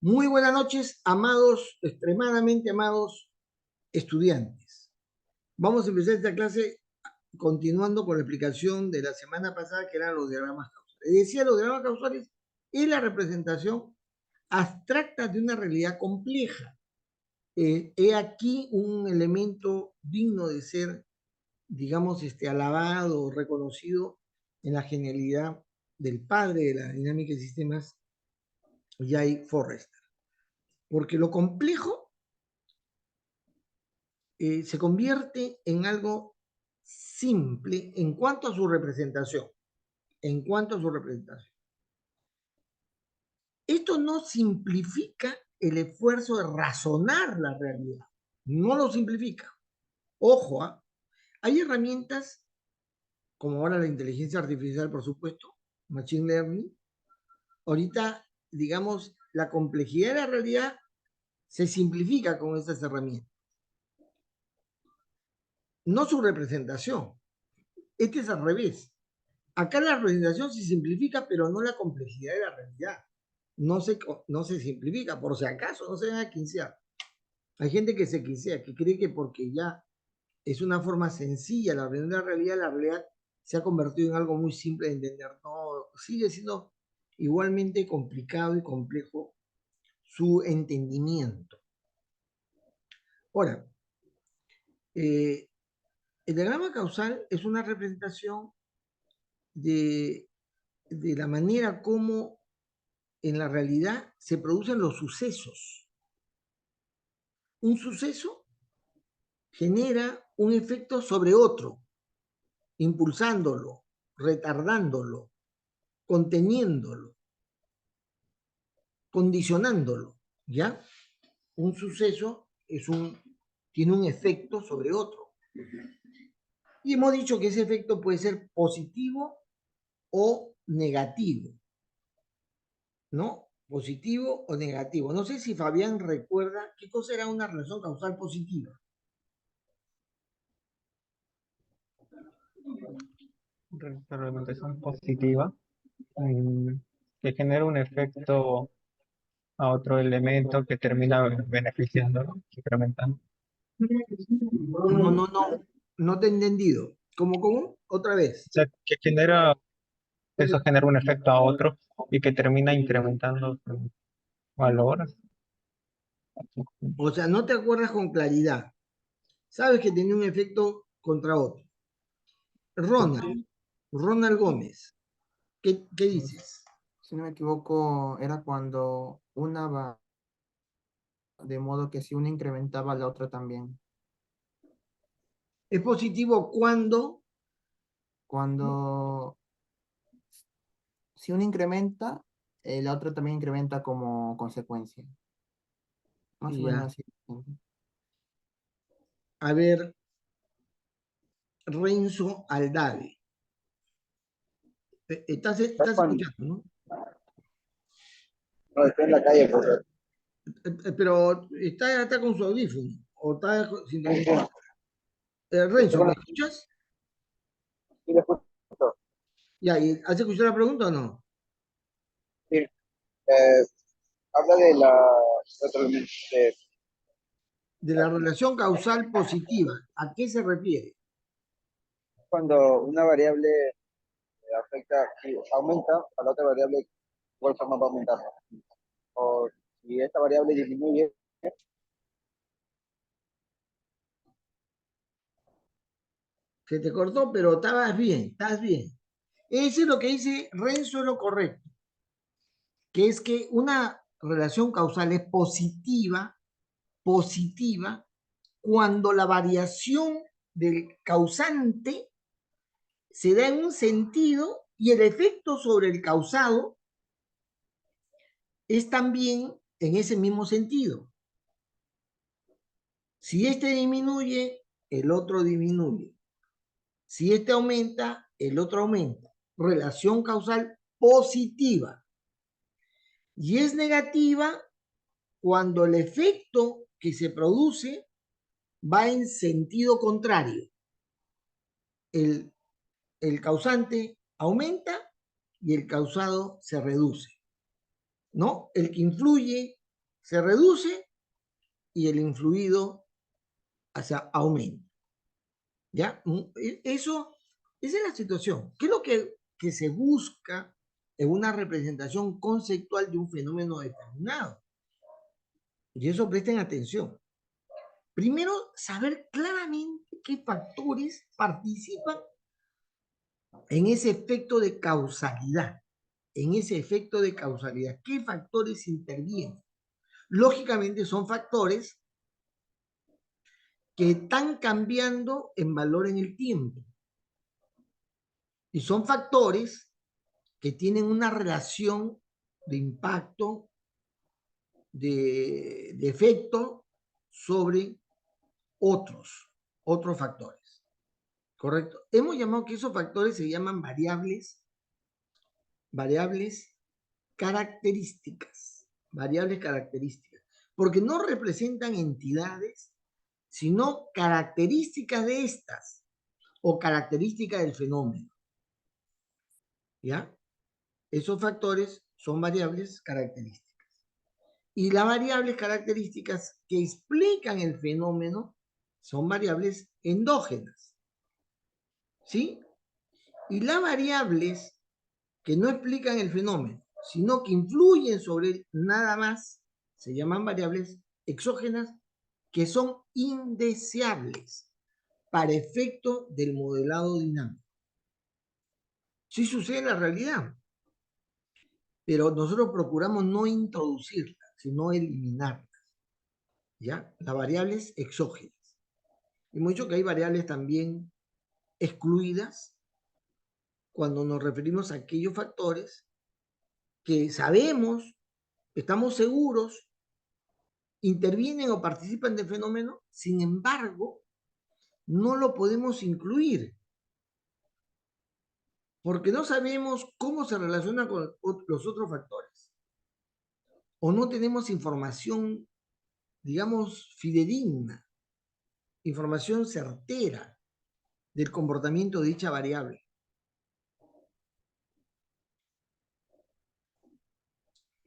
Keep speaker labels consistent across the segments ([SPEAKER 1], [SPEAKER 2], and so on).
[SPEAKER 1] Muy buenas noches, amados, extremadamente amados estudiantes. Vamos a empezar esta clase continuando con la explicación de la semana pasada, que eran los diagramas causales. Decía, los diagramas causales es la representación abstracta de una realidad compleja. He aquí un elemento digno de ser, digamos, alabado o reconocido en la genialidad del padre de la dinámica de sistemas, Jay Forrester. Porque lo complejo se convierte en algo simple en cuanto a su representación. En cuanto a su representación. Esto no simplifica el esfuerzo de razonar la realidad. No lo simplifica. Ojo, ¿eh? Hay herramientas, como ahora la inteligencia artificial, por supuesto, Machine Learning. Ahorita, digamos, la complejidad de la realidad se simplifica con estas herramientas. No su representación. Este es al revés. Acá la representación se simplifica, pero no la complejidad de la realidad. No se simplifica, por si acaso, no se van a quincear. Hay gente que se quincea, que cree que porque ya es una forma sencilla la realidad se ha convertido en algo muy simple de entender. No, sigue siendo igualmente complicado y complejo su entendimiento. Ahora, el diagrama causal es una representación de la manera como en la realidad se producen los sucesos. Un suceso genera un efecto sobre otro, impulsándolo, retardándolo, conteniéndolo, condicionándolo, ¿ya? Un suceso tiene un efecto sobre otro. Y hemos dicho que ese efecto puede ser positivo o negativo, ¿no? Positivo o negativo. No sé si Fabián recuerda qué cosa era una relación causal positiva.
[SPEAKER 2] Retroalimentación positiva que genera un efecto a otro elemento que termina beneficiándolo, incrementando.
[SPEAKER 1] No te he entendido. ¿Cómo? Otra vez.
[SPEAKER 2] O sea, que eso genera un efecto a otro y que termina incrementando su valor.
[SPEAKER 1] O sea, no te acuerdas con claridad. Sabes que tenía un efecto contra otro. Ronald Gómez. ¿Qué dices?
[SPEAKER 3] Si no me equivoco, era cuando una va, de modo que si una incrementaba, la otra también.
[SPEAKER 1] Es positivo cuando,
[SPEAKER 3] Cuando, si una incrementa, la otra también incrementa como consecuencia. Más o menos
[SPEAKER 1] ya,
[SPEAKER 3] así.
[SPEAKER 1] a ver, Renzo Aldave. Estás
[SPEAKER 4] Cuando,
[SPEAKER 1] escuchando, ¿no?
[SPEAKER 4] no, estoy en la calle, profesor.
[SPEAKER 1] Pero está con su audífono o está
[SPEAKER 4] Sí, sí,
[SPEAKER 1] sintonizado.
[SPEAKER 4] estoy
[SPEAKER 1] Renzo,
[SPEAKER 4] con
[SPEAKER 1] ¿me
[SPEAKER 4] la,
[SPEAKER 1] escuchas?
[SPEAKER 4] sí, le escucho.
[SPEAKER 1] Ya, ¿has escuchado la pregunta o no?
[SPEAKER 4] Sí, habla de de,
[SPEAKER 1] De la relación causal positiva. ¿A qué se refiere?
[SPEAKER 4] cuando una variable afecta, si aumenta, a la otra variable, igual forma va a aumentar. O si esta variable disminuye,
[SPEAKER 1] Se te cortó, pero estabas bien, estás bien. Ese es lo que dice Renzo, es lo correcto, que es que una relación causal es positiva, cuando la variación del causante se da en un sentido y el efecto sobre el causado es también en ese mismo sentido. Si este disminuye, el otro disminuye. Si este aumenta, el otro aumenta. Relación causal positiva. Y es negativa cuando el efecto que se produce va en sentido contrario. El, el causante aumenta y el causado se reduce, ¿no? El que influye se reduce y el influido aumenta. ¿Ya? Esa es la situación. ¿Qué es lo que se busca en una representación conceptual de un fenómeno determinado? Y eso presten atención. Primero, saber claramente qué factores participan en ese efecto de causalidad. En ese efecto de causalidad, ¿qué factores intervienen? Lógicamente son factores que están cambiando en valor en el tiempo. Y son factores que tienen una relación de impacto, de efecto sobre otros factores. ¿Correcto? Hemos llamado que esos factores se llaman variables características. Variables características. Porque no representan entidades, sino características de estas o características del fenómeno. ¿Ya? Esos factores son variables características. Y las variables características que explican el fenómeno son variables endógenas. ¿Sí? Y las variables que no explican el fenómeno, sino que influyen sobre él nada más, se llaman variables exógenas, que son indeseables para efecto del modelado dinámico. Sí sucede en la realidad, pero nosotros procuramos no introducirlas, sino eliminarlas. ¿Ya? Las variables exógenas. Hemos dicho que hay variables también excluidas cuando nos referimos a aquellos factores que sabemos, estamos seguros, intervienen o participan del fenómeno, sin embargo, no lo podemos incluir porque no sabemos cómo se relaciona con los otros factores o no tenemos información, digamos, fidedigna, información certera del comportamiento de dicha variable.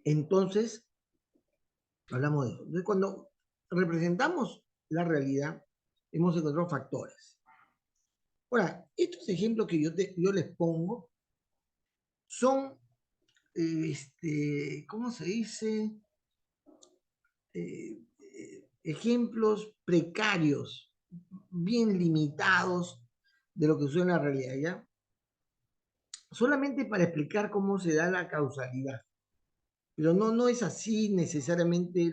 [SPEAKER 1] Entonces, hablamos de eso. Entonces, cuando representamos la realidad, hemos encontrado factores. Ahora, estos ejemplos que yo les pongo son, ¿cómo se dice? Ejemplos precarios, bien limitados de lo que sucede en la realidad, ¿ya? Solamente para explicar cómo se da la causalidad. Pero no es así necesariamente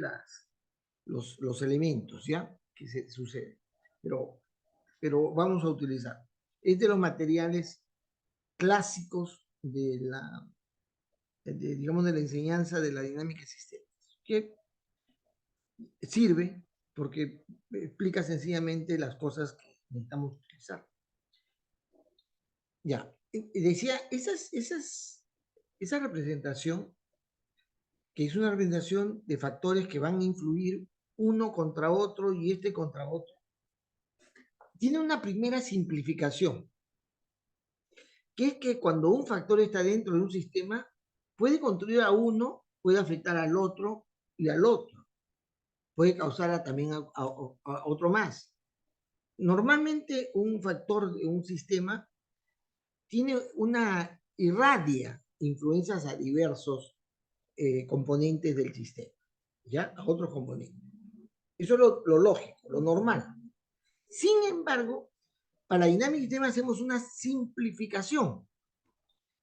[SPEAKER 1] los elementos, ¿ya? Que suceden. Pero vamos a utilizar. Es de los materiales clásicos digamos, de la enseñanza de la dinámica de sistemas, que sirve porque explica sencillamente las cosas que necesitamos utilizar. Ya, decía, esa representación, que es una representación de factores que van a influir uno contra otro y este contra otro, tiene una primera simplificación, que es que cuando un factor está dentro de un sistema, puede contribuir a uno, puede afectar al otro y al otro. Puede causar también a otro más. Normalmente un factor de un sistema irradia influencias a diversos componentes del sistema, ¿ya? A otros componentes. Eso es lo lógico, lo normal. Sin embargo, para la dinámica del sistema hacemos una simplificación.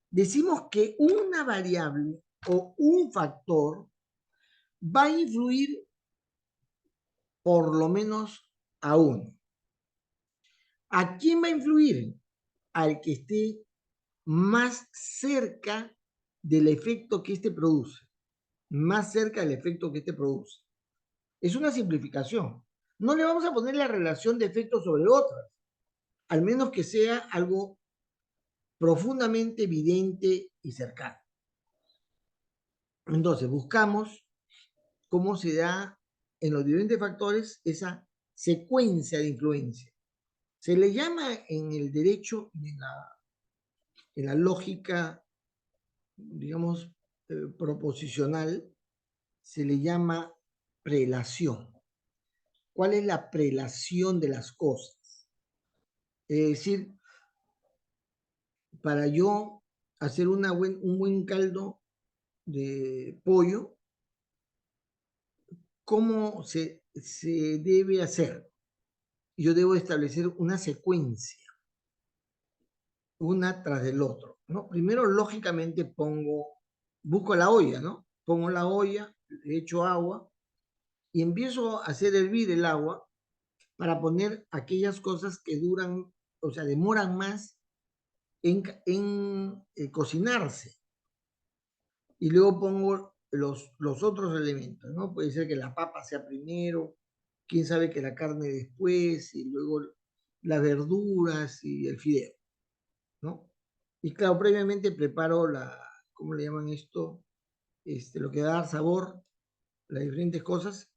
[SPEAKER 1] Decimos que una variable o un factor va a influir por lo menos a uno. ¿A quién va a influir? Al que esté más cerca del efecto que éste produce. Más cerca del efecto que éste produce. Es una simplificación. No le vamos a poner la relación de efectos sobre otras, al menos que sea algo profundamente evidente y cercano. Entonces, buscamos cómo se da en los diferentes factores esa secuencia de influencia. Se le llama en el derecho, en la lógica, digamos, proposicional, se le llama prelación. ¿Cuál es la prelación de las cosas? Es decir, para yo hacer un buen caldo de pollo, ¿cómo se debe hacer? Yo debo establecer una secuencia, una tras del otro, ¿no? Primero, lógicamente, busco la olla, ¿no? Pongo la olla, le echo agua y empiezo a hacer hervir el agua para poner aquellas cosas que duran, o sea, demoran más en cocinarse. Y luego pongo los otros elementos, ¿no? Puede ser que la papa sea primero, quién sabe que la carne después, y luego las verduras y el fideo, ¿no? Y claro, previamente preparo ¿cómo le llaman esto? Lo que va a dar sabor, las diferentes cosas,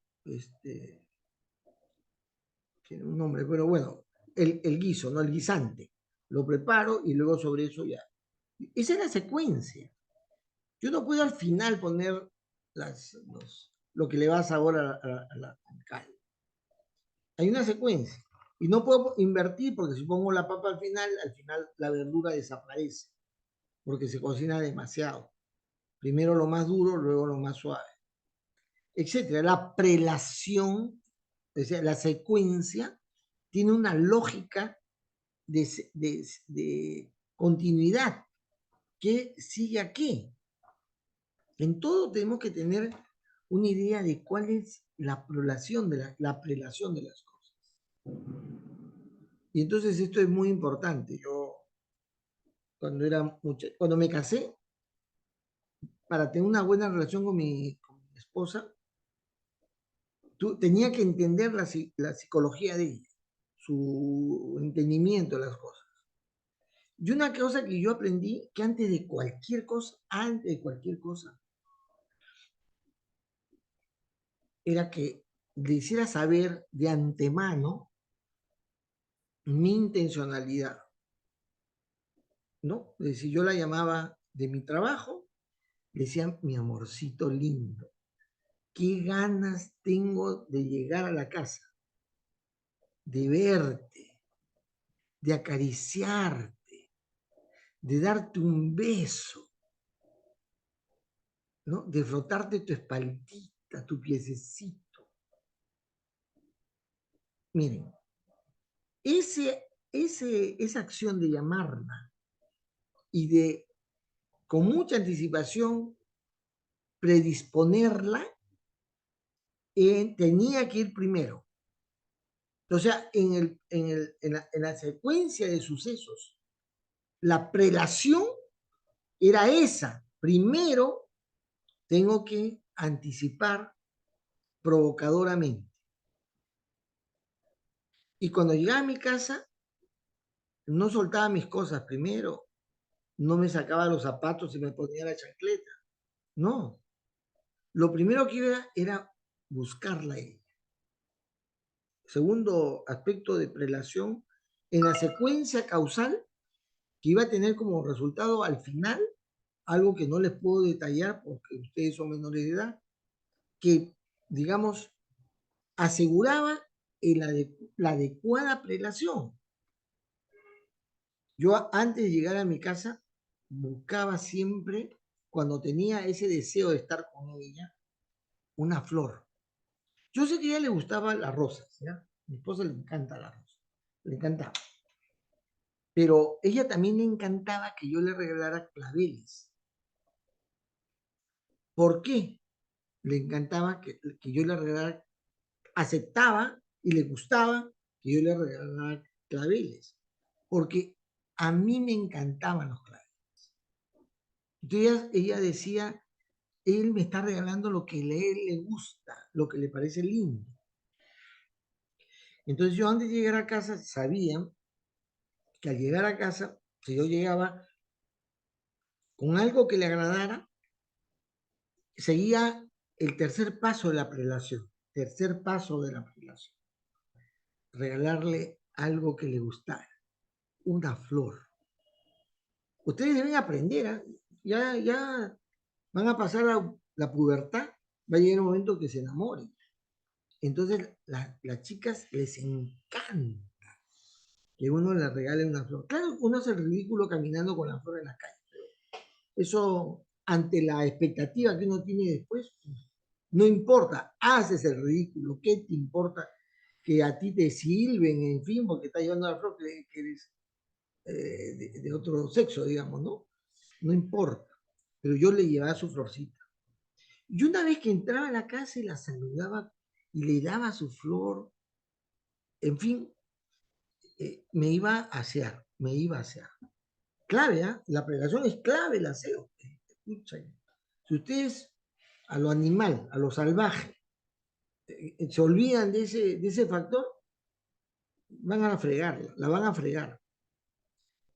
[SPEAKER 1] tiene un nombre, pero bueno, el guiso, ¿no? El guisante. Lo preparo y luego sobre eso ya. Esa es la secuencia. Yo no puedo al final poner lo que le va a sabor al caldo. Hay una secuencia. Y no puedo invertir porque si pongo la papa al final la verdura desaparece. Porque se cocina demasiado. Primero lo más duro, luego lo más suave. Etcétera. La prelación, es decir, la secuencia, tiene una lógica de continuidad. ¿Qué sigue a qué? En todo tenemos que tener una idea de cuál es la prelación de las cosas. Y entonces esto es muy importante. Yo, cuando me casé, para tener una buena relación con mi esposa, tenía que entender la psicología de ella, su entendimiento de las cosas. Y una cosa que yo aprendí, que antes de cualquier cosa, era que le hiciera saber de antemano mi intencionalidad, ¿no? Es decir, yo la llamaba de mi trabajo, le decía, mi amorcito lindo, qué ganas tengo de llegar a la casa, de verte, de acariciarte, de darte un beso, ¿no? De frotarte tu espaldita, tu piececito. Miren, esa acción de llamarla y de, con mucha anticipación, predisponerla, tenía que ir primero. O sea, en la secuencia de sucesos, la prelación era esa. Primero, tengo que anticipar provocadoramente. Y cuando llegaba a mi casa, no soltaba mis cosas primero, no me sacaba los zapatos y me ponía la chancleta. No. Lo primero que iba era buscarla a ella. Segundo aspecto de prelación, en la secuencia causal que iba a tener como resultado al final, algo que no les puedo detallar porque ustedes son menores de edad, que, digamos, aseguraba la adecuada prelación. Yo antes de llegar a mi casa buscaba siempre, cuando tenía ese deseo de estar con ella, una flor. Yo sé que a ella le gustaban las rosas, ¿ya? A mi esposa le encanta la rosa, le encantaba. Pero ella también le encantaba que yo le regalara claveles. ¿Por qué? Le encantaba que yo le regalara, aceptaba y le gustaba que yo le regalara claveles. Porque a mí me encantaban los claveles. Entonces ella decía, él me está regalando lo que a él le gusta, lo que le parece lindo. Entonces yo antes de llegar a casa sabía que al llegar a casa, si yo llegaba con algo que le agradara, seguía el tercer paso de la prelación. Tercer paso de la prelación. Regalarle algo que le gustara. Una flor. Ustedes deben aprender, ¿eh? Ya van a pasar la pubertad. Va a llegar un momento que se enamoren. Entonces, las chicas les encanta que uno les regale una flor. Claro, uno hace el ridículo caminando con la flor en la calle, pero eso, ante la expectativa que uno tiene después, no importa, haces el ridículo. ¿Qué te importa que a ti te sirven, en fin, porque estás llevando la flor que eres de otro sexo, digamos, ¿no? No importa. Pero yo le llevaba su florcita. Y una vez que entraba a la casa y la saludaba y le daba su flor, en fin, me iba a asear, me iba a asear. Clave, ¿eh? La pregación es clave, el aseo. Escucha, si ustedes a lo animal, a lo salvaje, se olvidan de ese factor, van a fregarla, la van a fregar.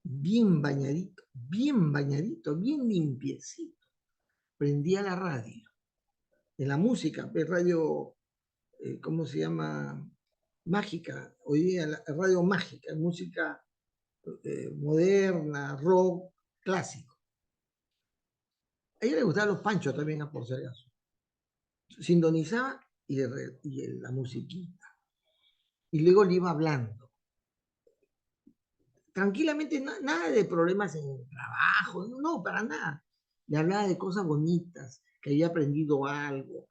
[SPEAKER 1] Bien bañadito, bien limpiecito. Prendía la radio, de la música, pues radio, ¿cómo se llama? Mágica, hoy día la radio mágica, música moderna, rock, clásico. A ella le gustaban los panchos también, por si acaso. Sintonizaba y la musiquita. Y luego le iba hablando. Tranquilamente, nada de problemas en el trabajo, no, para nada. Le hablaba de cosas bonitas, que había aprendido algo.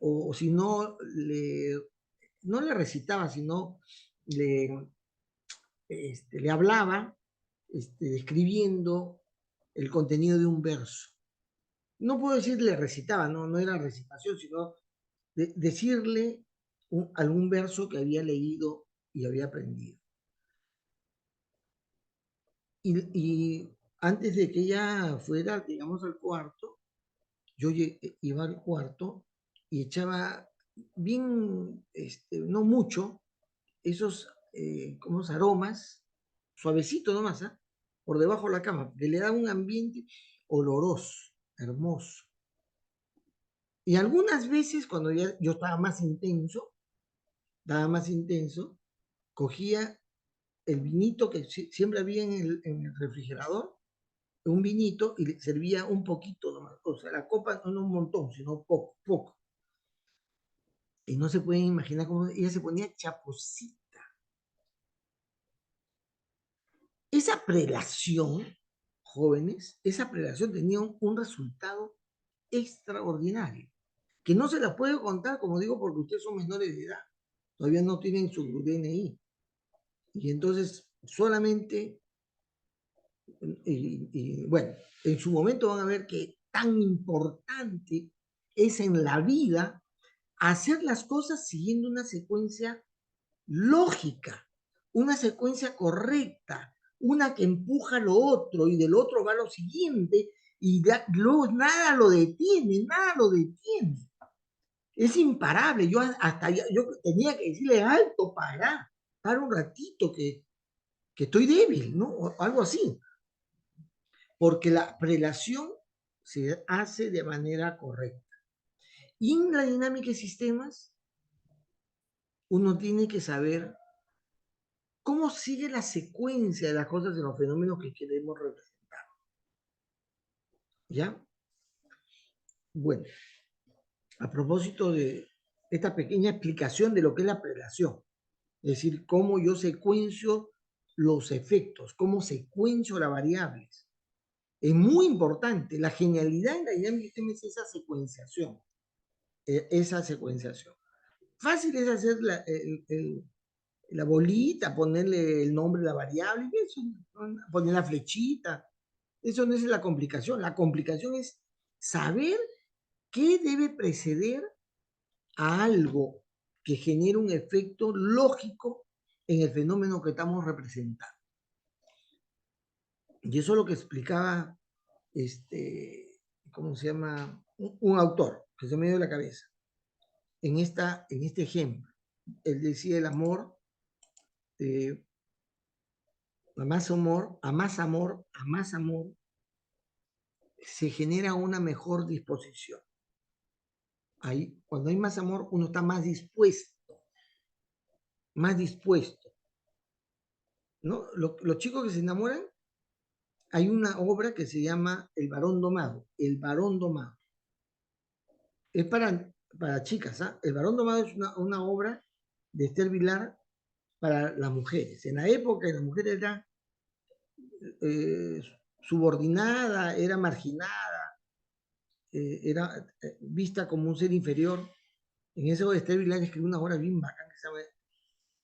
[SPEAKER 1] O si no, no le recitaba, sino le, le hablaba describiendo el contenido de un verso. No puedo decir le recitaba, no era recitación, sino decirle algún verso que había leído y había aprendido. Y antes de que ella fuera, digamos, al cuarto, yo iba al cuarto y echaba bien, no mucho, esos como aromas, suavecito nomás, ¿eh? Por debajo de la cama, que le daba un ambiente oloroso, hermoso. Y algunas veces, cuando yo estaba más intenso, cogía el vinito que siempre había en el refrigerador, un vinito, y le servía un poquito nomás. O sea, la copa no un montón, sino poco, poco. Y no se pueden imaginar cómo ella se ponía chaposita. Esa prelación, jóvenes, esa prelación tenía un resultado extraordinario, que no se la puedo contar, como digo, porque ustedes son menores de edad, todavía no tienen su DNI. Y entonces solamente, bueno, en su momento van a ver que tan importante es en la vida hacer las cosas siguiendo una secuencia lógica, una secuencia correcta, una que empuja lo otro y del otro va lo siguiente y luego nada lo detiene, nada lo detiene. Es imparable. Yo tenía que decirle alto, para un ratito que estoy débil, ¿no? O algo así. Porque la prelación se hace de manera correcta. Y en la dinámica de sistemas, uno tiene que saber cómo sigue la secuencia de las cosas, de los fenómenos que queremos representar. ¿Ya? Bueno, a propósito de esta pequeña explicación de lo que es la prelación, es decir, cómo yo secuencio los efectos, cómo secuencio las variables. Es muy importante. La genialidad en la dinámica es esa secuenciación. Esa secuenciación. Fácil es hacer la bolita, ponerle el nombre de la variable, eso, poner la flechita. Eso no es la complicación. La complicación es saber qué debe preceder a algo que genere un efecto lógico en el fenómeno que estamos representando. Y eso es lo que explicaba, ¿cómo se llama? Un autor que se me dio de la cabeza. En este ejemplo, él decía el amor, a más amor, se genera una mejor disposición. Ahí, cuando hay más amor, uno está más dispuesto. ¿No? Los chicos que se enamoran, hay una obra que se llama El varón domado. El varón domado. Es para chicas, ¿ah? El Varón Domado es una obra de Esther Vilar para las mujeres. En la época la mujer era eh, subordinada, era marginada, era vista como un ser inferior. En eso Esther Vilar escribió una obra bien bacán que se llama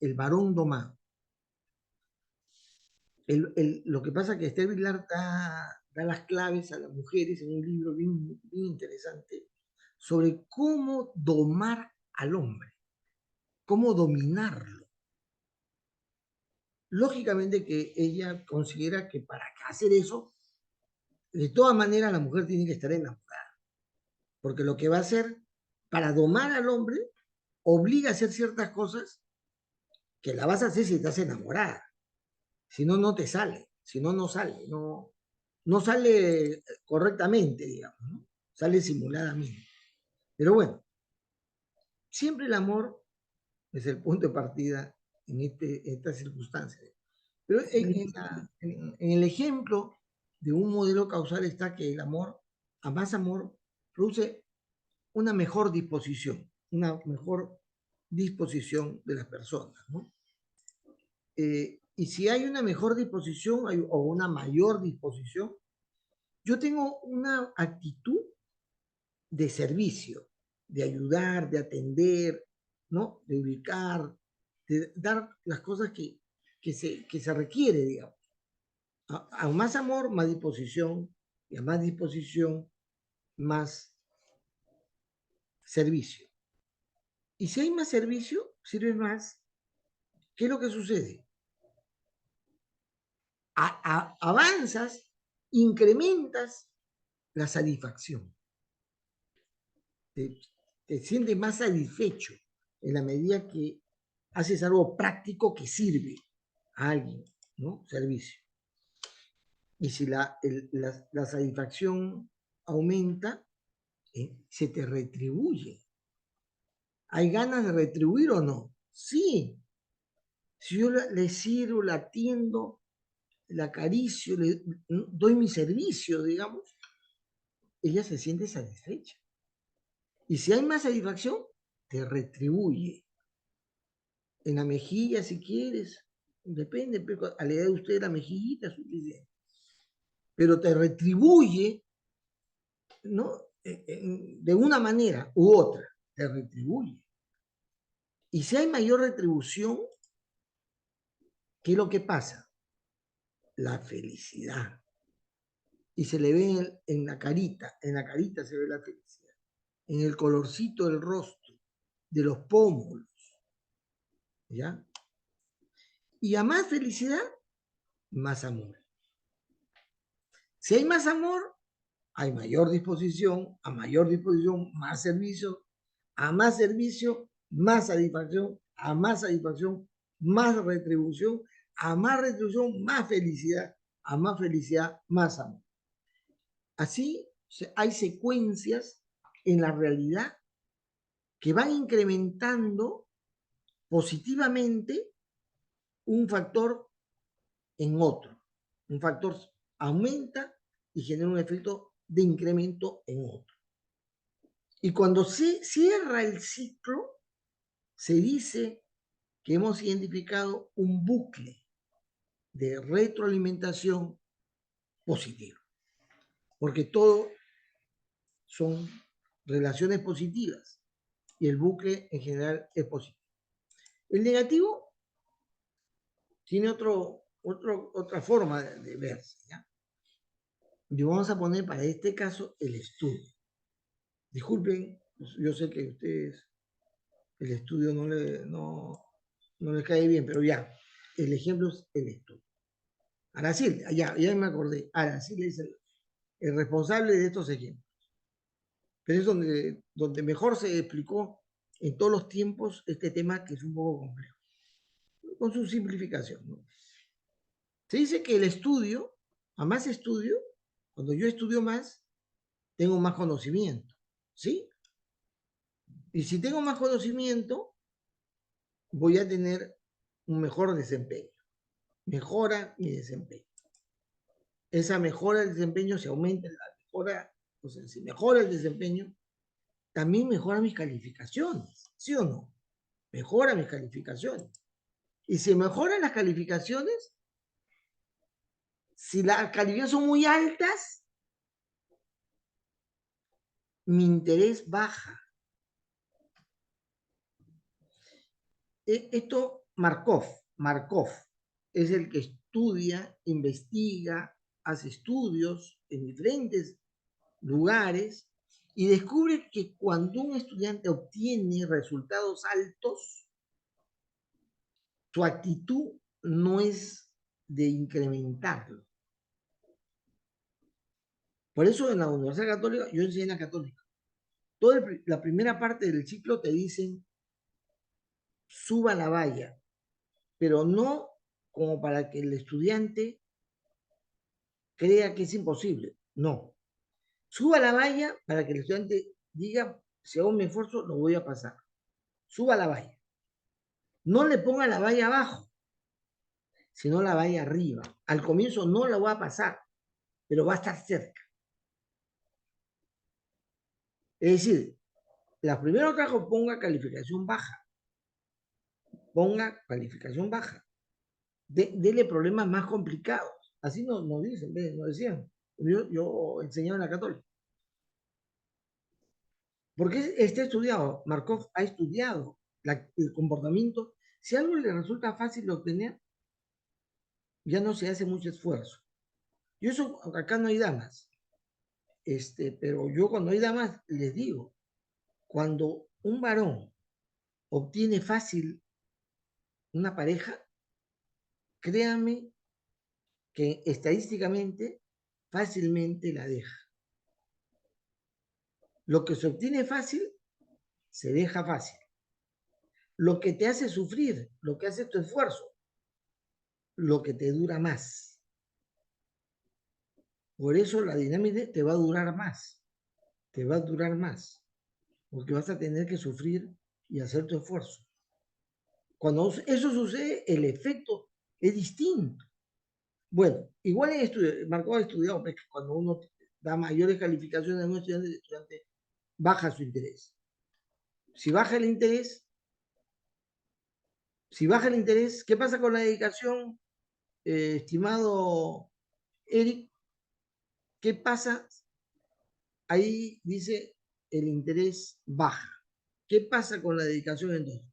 [SPEAKER 1] El Varón Domado. Lo que pasa es que Esther Vilar da las claves a las mujeres en un libro bien, bien interesante sobre cómo domar al hombre, cómo dominarlo. Lógicamente que ella considera que para hacer eso, de todas maneras la mujer tiene que estar enamorada, porque lo que va a hacer para domar al hombre obliga a hacer ciertas cosas que la vas a hacer si estás enamorada. Si no, no te sale. Si no, no sale. No sale correctamente, digamos, ¿no? Sale simuladamente. Pero bueno, siempre el amor es el punto de partida en estas circunstancias. Pero en el ejemplo de un modelo causal está que el amor, a más amor, produce una mejor disposición de las personas, ¿no? Y si hay una mejor disposición o una mayor disposición, yo tengo una actitud de servicio, de ayudar, de atender, ¿no? De ubicar, de dar las cosas que se requiere, digamos. A más amor, más disposición, y a más disposición, más servicio. Y si hay más servicio, sirve más. ¿Qué es lo que sucede? Avanzas, incrementas la satisfacción. Te sientes más satisfecho en la medida que haces algo práctico que sirve a alguien, ¿no? Servicio. Y si la satisfacción aumenta, se te retribuye. ¿Hay ganas de retribuir o no? Sí. Si yo le sirvo, la atiendo, la acaricio, le doy mi servicio, digamos, ella se siente satisfecha. Y si hay más satisfacción, te retribuye. En la mejilla, si quieres, depende, pero a la edad de usted la mejillita es suficiente. Pero te retribuye, ¿no? De una manera u otra, te retribuye. Y si hay mayor retribución, ¿qué es lo que pasa? La felicidad. Y se le ve en la carita se ve la felicidad. En el colorcito del rostro, de los pómulos, ¿ya? Y a más felicidad, más amor. Si hay más amor, hay mayor disposición, a mayor disposición, más servicio, a más servicio, más satisfacción, a más satisfacción, más retribución, a más retribución, más felicidad, a más felicidad, más amor. Así hay secuencias en la realidad que van incrementando positivamente un factor en otro. Un factor aumenta y genera un efecto de incremento en otro. Y cuando se cierra el ciclo, se dice que hemos identificado un bucle de retroalimentación positiva. Porque todo son relaciones positivas y el bucle en general es positivo. El negativo tiene otra forma de verse, ¿ya? Y vamos a poner para este caso el estudio. Disculpen, yo sé que a ustedes el estudio no les cae bien, pero ya, el ejemplo es el estudio. Aracil, ya me acordé, Aracil es el responsable de estos ejemplos. Pero es donde mejor se explicó en todos los tiempos este tema que es un poco complejo, con su simplificación, ¿no? Se dice que el estudio, a más estudio, cuando yo estudio más, tengo más conocimiento, ¿sí? Y si tengo más conocimiento, voy a tener un mejor desempeño. Mejora mi desempeño. Esa mejora del desempeño se aumenta, la mejora, o sea, si mejora el desempeño, también mejora mis calificaciones, ¿sí o no? Mejora mis calificaciones. Y si mejoran las calificaciones, si las calificaciones son muy altas, mi interés baja. Esto Markov es el que estudia, investiga, hace estudios en diferentes lugares y descubre que cuando un estudiante obtiene resultados altos, su actitud no es de incrementarlo. Por eso en la Universidad Católica, yo enseñé en la Católica, toda la primera parte del ciclo te dicen suba la valla, pero no como para que el estudiante crea que es imposible. No. Suba la valla para que el estudiante diga, si hago mi esfuerzo, lo voy a pasar. Suba la valla. No le ponga la valla abajo, sino la valla arriba. Al comienzo no la voy a pasar, pero va a estar cerca. Es decir, la primera trabajo ponga calificación baja. Ponga calificación baja. Dele problemas más complicados. Así nos dicen, nos decían. Yo enseñaba en la Católica. Porque está estudiado, Markov ha estudiado el comportamiento. Si algo le resulta fácil de obtener, ya no se hace mucho esfuerzo. Yo eso, acá no hay damas, pero yo cuando hay damas les digo, cuando un varón obtiene fácil una pareja, créanme que estadísticamente fácilmente la deja. Lo que se obtiene fácil, se deja fácil. Lo que te hace sufrir, lo que hace tu esfuerzo, lo que te dura más. Por eso la dinámica te va a durar más. Te va a durar más. Porque vas a tener que sufrir y hacer tu esfuerzo. Cuando eso sucede, el efecto es distinto. Bueno, igual en estudio, Marco ha estudiado, pues, que cuando uno da mayores calificaciones a un estudiante, el estudiante baja su interés. Si baja el interés, ¿qué pasa con la dedicación, estimado Eric? ¿Qué pasa? Ahí dice el interés baja. ¿Qué pasa con la dedicación entonces?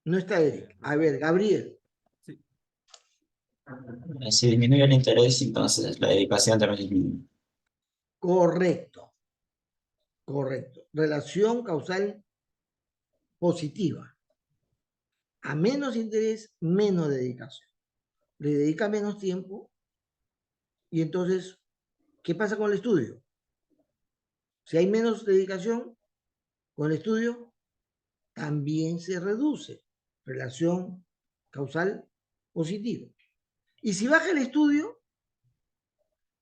[SPEAKER 1] No está Eric. A ver, Gabriel.
[SPEAKER 5] Si disminuye el interés, entonces la dedicación también disminuye.
[SPEAKER 1] Correcto. Relación causal positiva. A menos interés, menos dedicación. Le dedica menos tiempo y entonces, ¿qué pasa con el estudio? Si hay menos dedicación con el estudio, también se reduce. Relación causal positiva. Y si baja el estudio,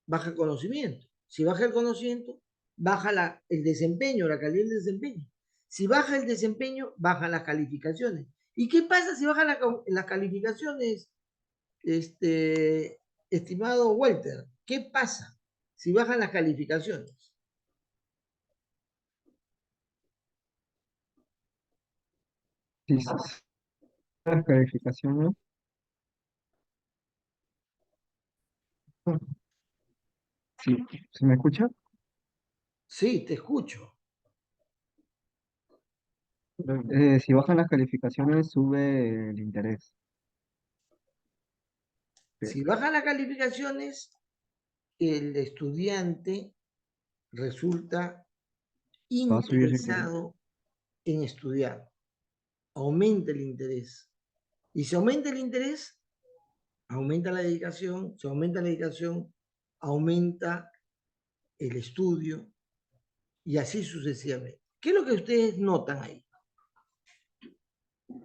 [SPEAKER 1] baja el conocimiento. Si baja el conocimiento, baja el desempeño, la calidad del desempeño. Si baja el desempeño, bajan las calificaciones. ¿Y qué pasa si bajan las calificaciones, estimado Walter? ¿Qué pasa si bajan las calificaciones?
[SPEAKER 2] Sí, las calificaciones. Sí, ¿se me escucha?
[SPEAKER 1] Sí, te escucho.
[SPEAKER 2] Si bajan las calificaciones, sube el interés.
[SPEAKER 1] Si bajan las calificaciones, el estudiante resulta
[SPEAKER 2] Va a subir su interés.
[SPEAKER 1] interesado en estudiar. Aumenta el interés. Y si aumenta el interés, aumenta la dedicación. Si aumenta la dedicación, aumenta el estudio y así sucesivamente. ¿Qué es lo que ustedes notan ahí?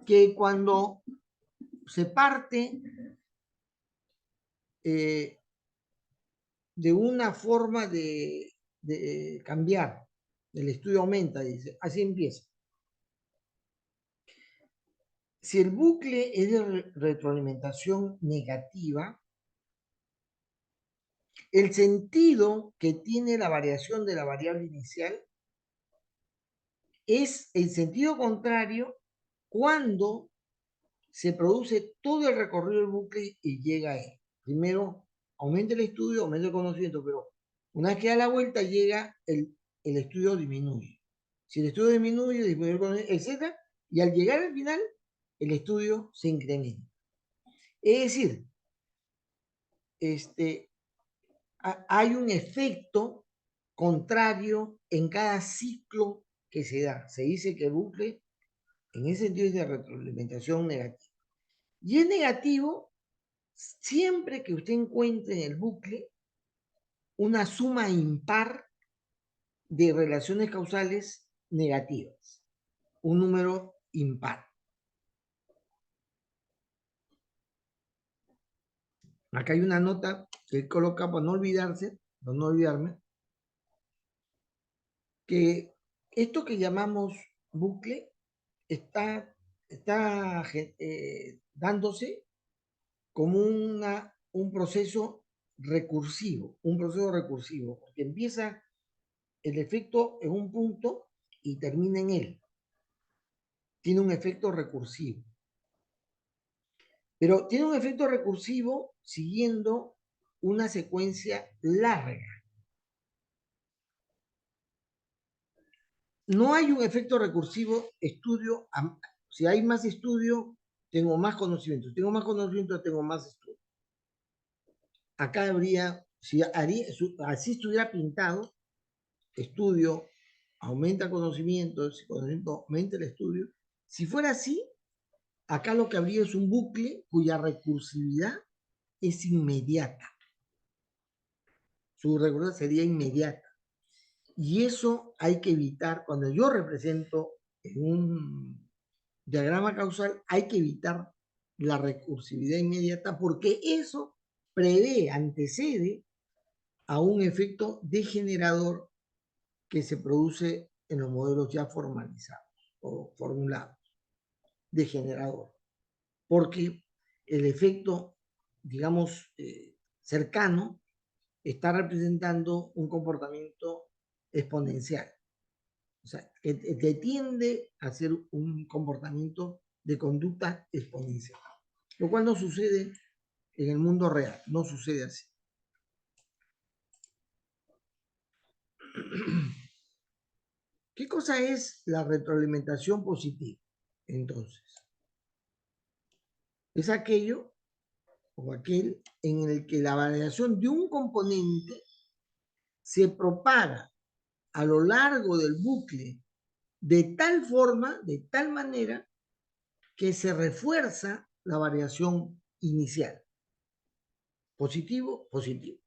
[SPEAKER 1] Que cuando se parte de una forma de cambiar, el estudio aumenta, dice, así empieza. Si el bucle es de retroalimentación negativa, El sentido que tiene la variación de la variable inicial es el sentido contrario cuando se produce todo el recorrido del bucle y llega a él. Primero, aumenta el estudio, aumenta el conocimiento, pero una vez que da la vuelta, llega el estudio disminuye. Si el estudio disminuye, disminuye el conocimiento, etc. Y al llegar al final, el estudio se incrementa. Es decir, hay un efecto contrario en cada ciclo que se da. Se dice que el bucle, en ese sentido, es de retroalimentación negativa. Y es negativo siempre que usted encuentre en el bucle una suma impar de relaciones causales negativas, un número impar. Acá hay una nota que él coloca para no olvidarse, para no olvidarme, que esto que llamamos bucle está dándose como un proceso recursivo, porque empieza el efecto en un punto y termina en él. Tiene un efecto recursivo. Pero tiene un efecto recursivo siguiendo una secuencia larga. No hay un efecto recursivo si hay más estudio, tengo más conocimiento. Tengo más conocimiento, tengo más estudio. Acá habría, así estuviera pintado, estudio aumenta conocimiento, si conocimiento aumenta el estudio. Si fuera así, acá lo que habría es un bucle cuya recursividad es inmediata. Su recursividad sería inmediata. Y eso hay que evitar. Cuando yo represento en un diagrama causal, hay que evitar la recursividad inmediata porque eso prevé, antecede a un efecto degenerador que se produce en los modelos ya formalizados o formulados. Degenerador. Porque el efecto, digamos, cercano está representando un comportamiento exponencial. O sea, que tiende a ser un comportamiento de conducta exponencial. Lo cual no sucede en el mundo real, no sucede así. ¿Qué cosa es la retroalimentación positiva? Entonces, es aquello o aquel en el que la variación de un componente se propaga a lo largo del bucle de tal forma, de tal manera, que se refuerza la variación inicial. Positivo, positivo.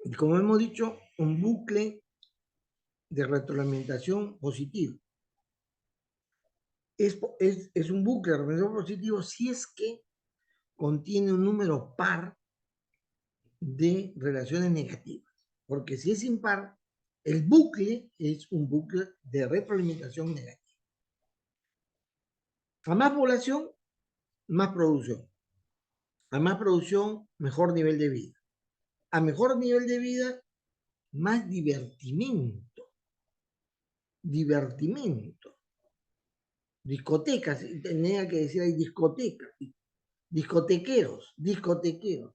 [SPEAKER 1] Y como hemos dicho, un bucle de retroalimentación positivo. Es un bucle de retroalimentación positivo si es que contiene un número par de relaciones negativas. Porque si es impar, el bucle es un bucle de retroalimentación negativa. A más población, más producción. A más producción, mejor nivel de vida. A mejor nivel de vida, más divertimento. Divertimento. Discotecas, tenía que decir, hay discotecas. Discotequeros.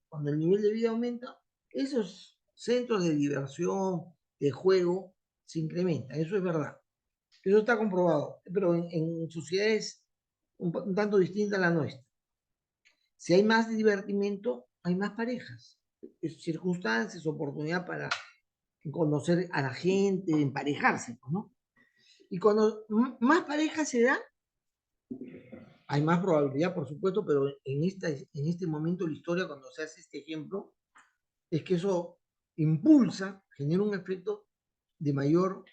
[SPEAKER 1] Cuando el nivel de vida aumenta, esos centros de diversión, de juego, se incrementan. Eso es verdad. Eso está comprobado. Pero en sociedades un tanto distintas a la nuestra. Si hay más divertimento, hay más parejas. Circunstancias, oportunidad para conocer a la gente, emparejarse, ¿no? Y cuando más parejas se da, hay más probabilidad, por supuesto, pero en este momento de la historia, cuando se hace este ejemplo, es que eso impulsa, genera un efecto de mayor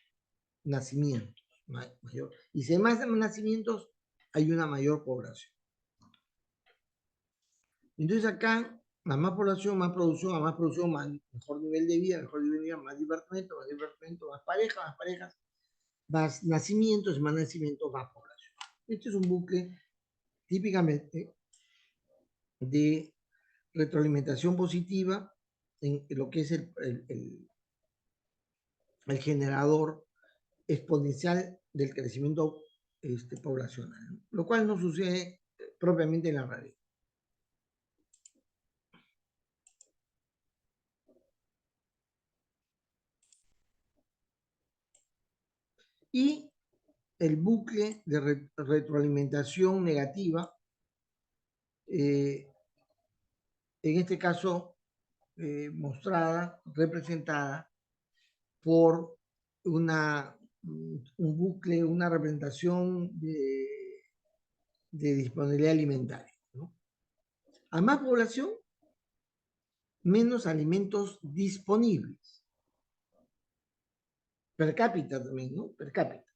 [SPEAKER 1] nacimiento. Mayor. Y si hay más nacimientos, hay una mayor población. Entonces acá, a más población, más producción, a más producción, mejor nivel de vida, más divertimento, más parejas, más nacimientos, más población. Este es un bucle típicamente de retroalimentación positiva en lo que es el generador exponencial del crecimiento poblacional, ¿no? Lo cual no sucede propiamente en la realidad. Y el bucle de retroalimentación negativa, en este caso mostrada, representada por un bucle, una representación de disponibilidad alimentaria, ¿no? A más población, menos alimentos disponibles. Per cápita también, ¿no? Per cápita.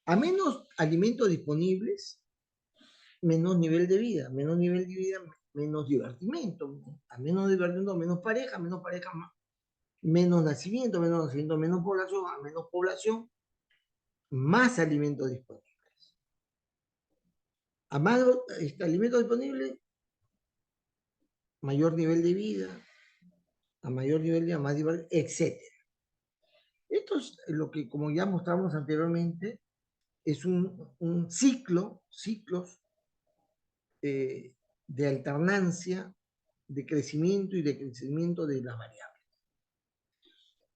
[SPEAKER 1] A menos alimentos disponibles, menos nivel de vida. Menos nivel de vida, menos divertimento. A menos divertimento, menos pareja más. Menos nacimiento, menos población. A menos población, más alimentos disponibles. A más alimentos disponibles, mayor nivel de vida. A mayor nivel de vida, más divertimento, etc. Esto es lo que, como ya mostramos anteriormente, es un ciclos de alternancia, de crecimiento y decrecimiento de las variables.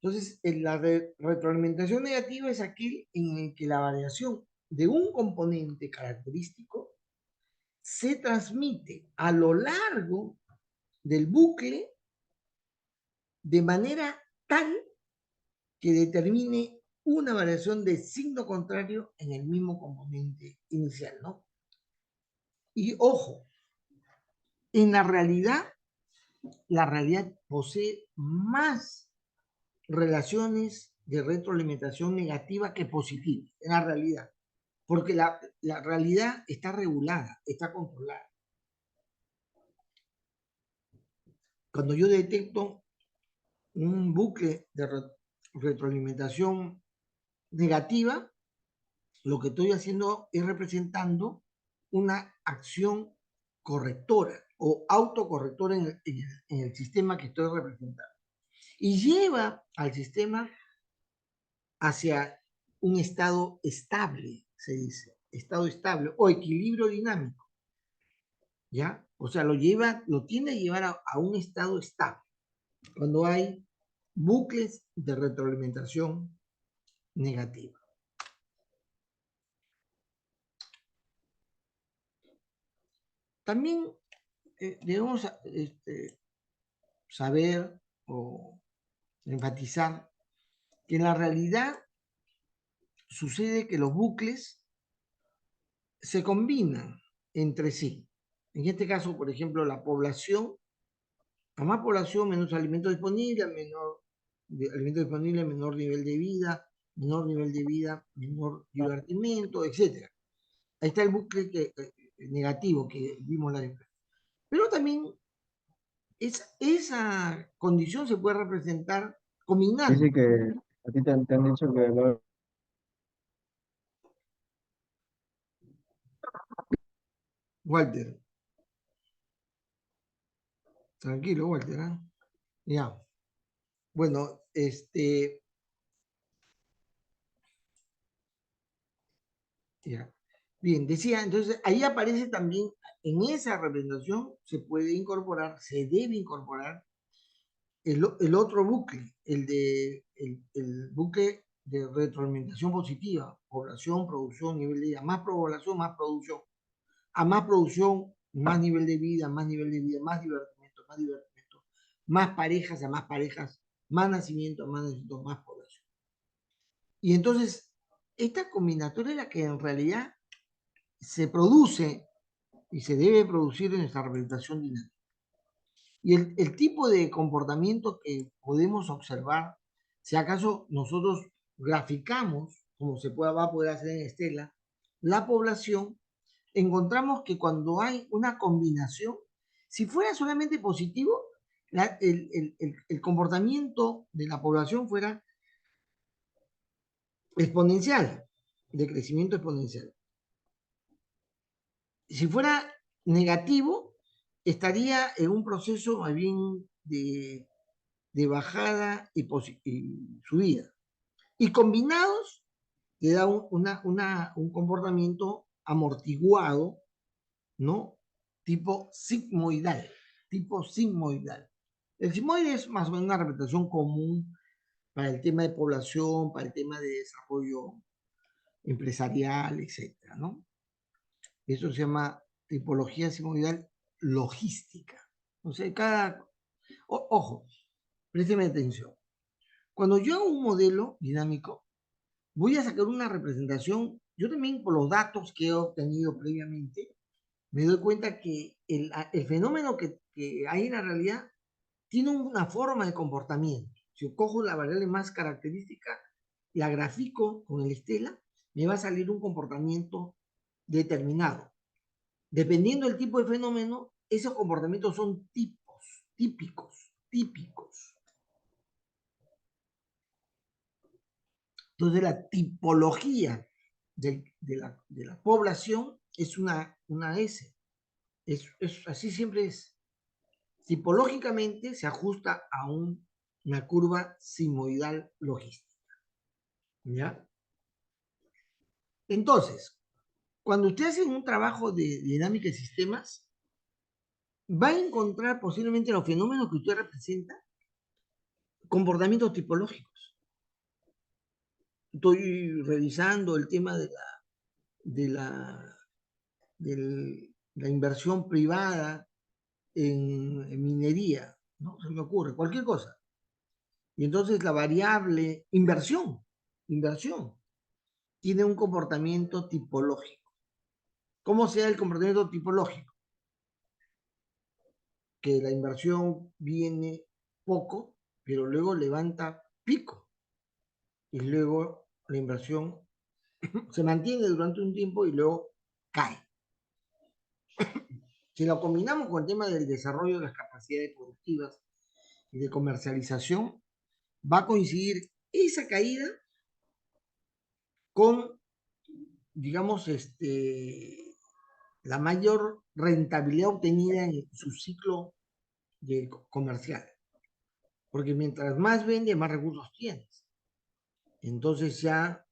[SPEAKER 1] Entonces, la retroalimentación negativa es aquel en el que la variación de un componente característico se transmite a lo largo del bucle de manera tal que determine una variación de signo contrario en el mismo componente inicial, ¿no? Y ojo, en la realidad posee más relaciones de retroalimentación negativa que positiva, en la realidad, porque la realidad está regulada, está controlada. Cuando yo detecto un bucle de retroalimentación negativa, lo que estoy haciendo es representando una acción correctora o autocorrectora en el sistema que estoy representando. Y lleva al sistema hacia un estado estable, se dice, estado estable o equilibrio dinámico, ¿ya? O sea, lo tiende a llevar a un estado estable cuando hay bucles de retroalimentación negativa. También debemos saber o enfatizar que en la realidad sucede que los bucles se combinan entre sí. En este caso, por ejemplo, la población, a más población, menos alimento disponible, alimento disponible, menor nivel de vida, menor divertimento, etc. Ahí está el bucle negativo que vimos la vez. Pero también esa condición se puede representar combinando.
[SPEAKER 2] Dice que a ti te han dicho que
[SPEAKER 1] Walter, tranquilo, Walter, ¿eh? Ya. Bueno, ya. Bien, decía, entonces ahí aparece también, en esa representación se puede incorporar, se debe incorporar el otro bucle, el bucle de retroalimentación positiva, población, producción, nivel de vida, más población, más producción. A más producción, más nivel de vida, más nivel de vida, más divertimento, más parejas, a más parejas, más nacimiento, más población. Y entonces, esta combinatoria es la que en realidad se produce y se debe producir en nuestra representación dinámica. Y el tipo de comportamiento que podemos observar, si acaso nosotros graficamos, como va a poder hacer en Estela, la población, encontramos que cuando hay una combinación, si fuera solamente positivo, el comportamiento de la población fuera exponencial, de crecimiento exponencial. Si fuera negativo, estaría en un proceso más bien de bajada y subida. Y combinados te da un comportamiento amortiguado, ¿no? Tipo sigmoidal, tipo sigmoidal. El sigmoide es más o menos una representación común para el tema de población, para el tema de desarrollo empresarial, etcétera, ¿no? Eso se llama tipología sigmoidal logística. O sea, ojo, présteme atención. Cuando yo hago un modelo dinámico, voy a sacar una representación. Yo también, por los datos que he obtenido previamente, me doy cuenta que el fenómeno que hay en la realidad tiene una forma de comportamiento. Si yo cojo la variable más característica, la grafico con el estela, me va a salir un comportamiento determinado. Dependiendo del tipo de fenómeno, esos comportamientos son típicos. Entonces, la tipología de la población es una S. Así siempre es. Tipológicamente se ajusta a una curva sigmoidal logística. ¿Ya? Entonces, cuando usted hace un trabajo de dinámica de sistemas, va a encontrar posiblemente los fenómenos que usted representa comportamientos tipológicos. Estoy revisando el tema de la inversión privada en minería, ¿no? Se me ocurre, cualquier cosa. Y entonces la variable inversión, tiene un comportamiento tipológico. ¿Cómo sea el comportamiento tipológico? Que la inversión viene poco, pero luego levanta pico. Y luego la inversión se mantiene durante un tiempo y luego cae. Si lo combinamos con el tema del desarrollo de las capacidades productivas y de comercialización, va a coincidir esa caída con, digamos, la mayor rentabilidad obtenida en su ciclo comercial. Porque mientras más vende, más recursos tienes. Entonces ya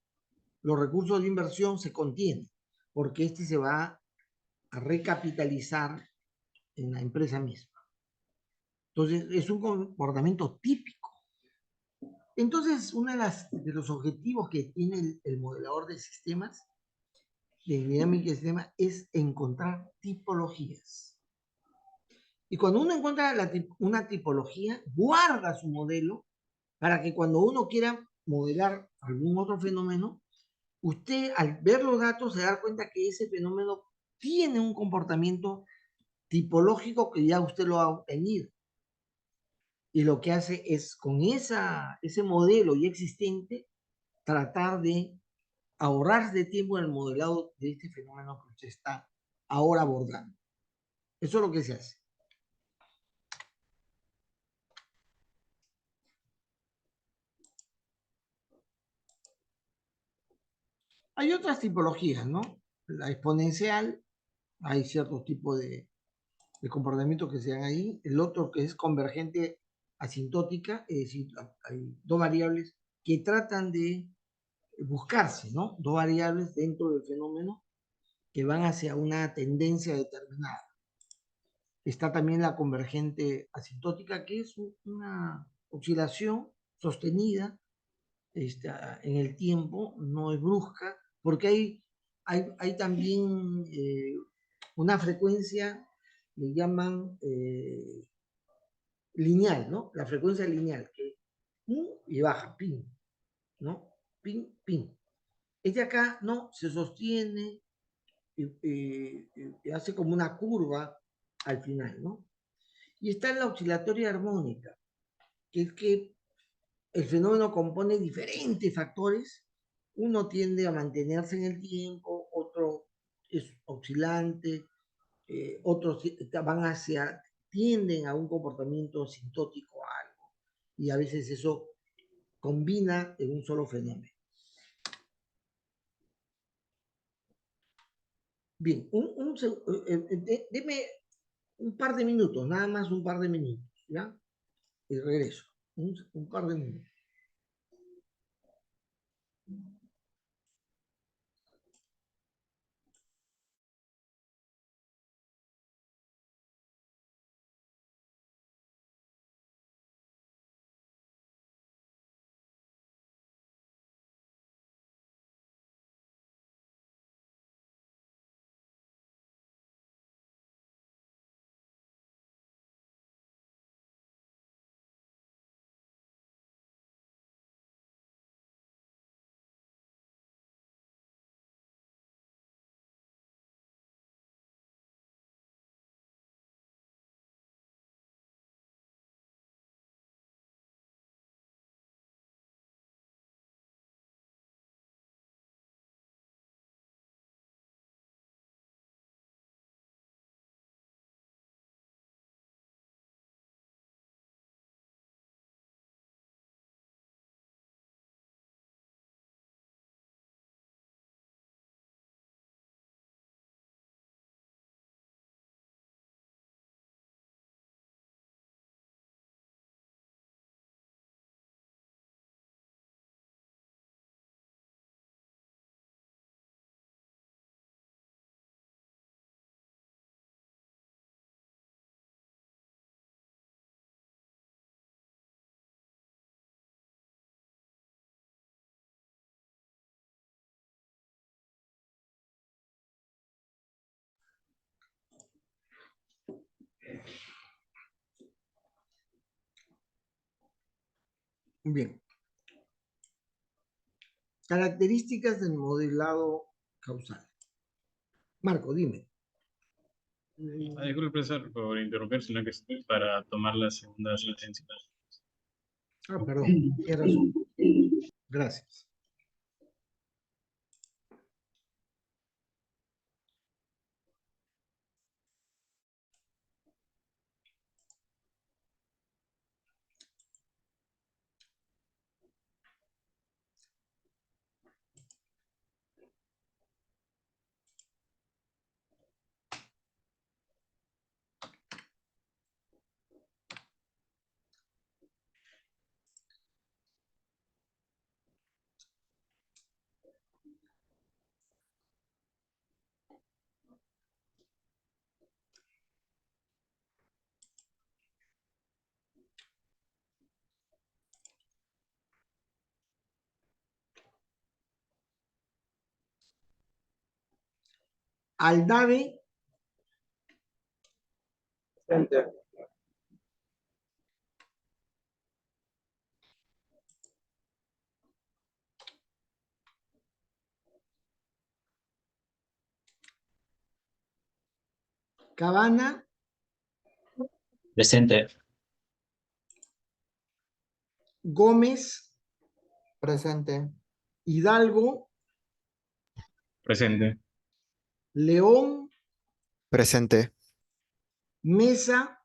[SPEAKER 1] los recursos de inversión se contienen, porque se va a recapitalizar en la empresa misma. Entonces es un comportamiento típico. Entonces, uno de los objetivos que tiene el modelador de sistemas, de dinámica de sistemas, es encontrar tipologías. Y cuando uno encuentra una tipología, guarda su modelo para que cuando uno quiera modelar algún otro fenómeno, usted al ver los datos se da cuenta que ese fenómeno tiene un comportamiento tipológico que ya usted lo ha obtenido. Y lo que hace es, con ese modelo ya existente, tratar de ahorrar de tiempo en el modelado de este fenómeno que usted está ahora abordando. Eso es lo que se hace. Hay otras tipologías, ¿no? La exponencial, hay ciertos tipos de comportamientos que se dan ahí. El otro que es convergente asintótica, es decir, hay dos variables que tratan de buscarse, ¿no? Dos variables dentro del fenómeno que van hacia una tendencia determinada. Está también la convergente asintótica, que es una oscilación sostenida en el tiempo, no es brusca, porque hay también una frecuencia, le llaman lineal, ¿no? La frecuencia lineal, que y baja, pin, ¿no? Pin, pin. Este acá, no, se sostiene y hace como una curva al final, ¿no? Y está en la oscilatoria armónica, que es que el fenómeno compone diferentes factores. Uno tiende a mantenerse en el tiempo, otro es oscilante, otros tienden a un comportamiento asintótico a algo. Y a veces eso combina en un solo fenómeno. Bien, deme Un par de minutos, nada más un par de minutos, ¿ya? Y regreso. Un par de minutos. Bien. Características del modelado causal. Marco, dime.
[SPEAKER 6] Disculpe, profesor, por interrumpir, sino que estoy para tomar la segunda sentencia.
[SPEAKER 1] Ah, perdón. Tienes razón. Gracias. Aldave,
[SPEAKER 4] Presente.
[SPEAKER 1] Cabana,
[SPEAKER 5] Presente.
[SPEAKER 1] Gómez,
[SPEAKER 3] Presente.
[SPEAKER 1] Hidalgo,
[SPEAKER 6] Presente.
[SPEAKER 1] León,
[SPEAKER 7] Presente.
[SPEAKER 1] Mesa,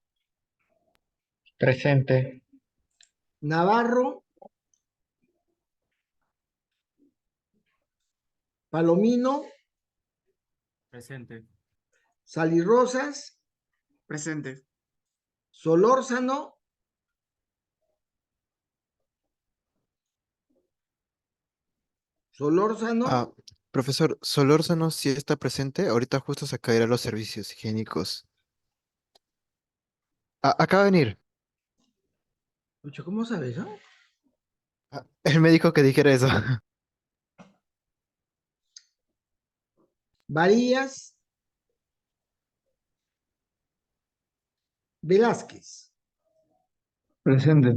[SPEAKER 2] Presente.
[SPEAKER 1] Navarro, Palomino,
[SPEAKER 8] Presente.
[SPEAKER 1] Salirrosas,
[SPEAKER 8] Presente.
[SPEAKER 1] Solórzano, Solórzano,
[SPEAKER 7] Ah, profesor, Solórzano sí está presente. Ahorita justo se caerá los servicios higiénicos. Ah, acaba de venir.
[SPEAKER 1] Pucha, ¿cómo sabes, no?
[SPEAKER 7] Ah, él me dijo que dijera eso.
[SPEAKER 1] Varillas, Velázquez.
[SPEAKER 2] Presente.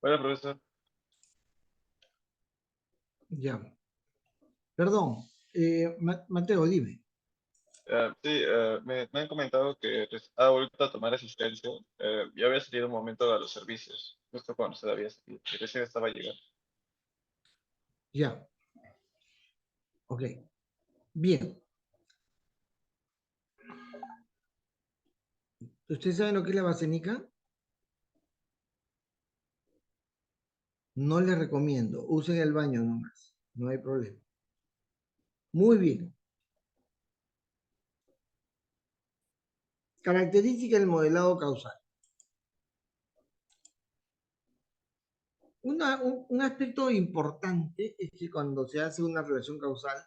[SPEAKER 9] Bueno, profesor.
[SPEAKER 1] Ya. Perdón, Mateo, dime.
[SPEAKER 9] Sí, me han comentado que pues, ha vuelto a tomar asistencia. Ya había salido un momento a los servicios, justo cuando usted había salido, y recién estaba llegando.
[SPEAKER 1] Ya. Ok. Bien. ¿Usted sabe lo que es la vasenica? No le recomiendo. Usen el baño nomás. No hay problema. Muy bien. Característica del modelado causal. Un aspecto importante es que cuando se hace una relación causal,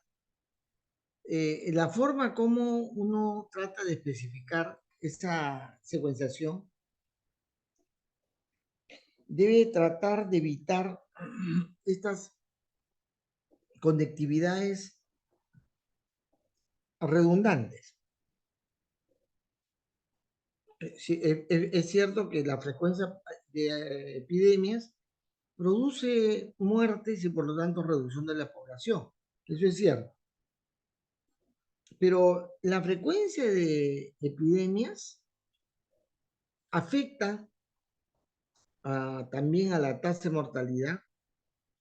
[SPEAKER 1] la forma como uno trata de especificar esa secuenciación debe tratar de evitar estas conectividades redundantes. Sí, es cierto que la frecuencia de epidemias produce muertes y por lo tanto reducción de la población. Eso es cierto. Pero la frecuencia de epidemias afecta también a la tasa de mortalidad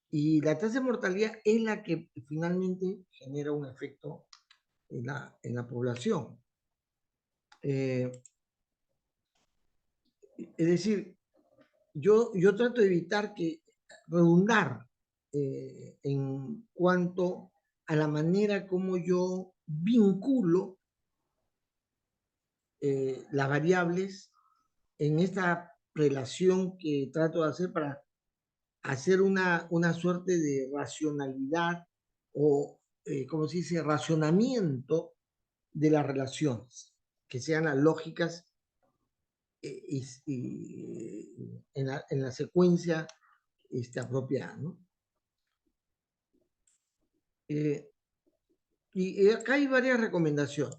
[SPEAKER 1] y la tasa de mortalidad es la que finalmente genera un efecto en la población. Es decir, yo trato de evitar redundar en cuanto a la manera como yo vinculo las variables en esta relación que trato de hacer para hacer una suerte de racionalidad o, como se dice, racionamiento de las relaciones, que sean las lógicas en la secuencia apropiada, ¿no? Y acá hay varias recomendaciones.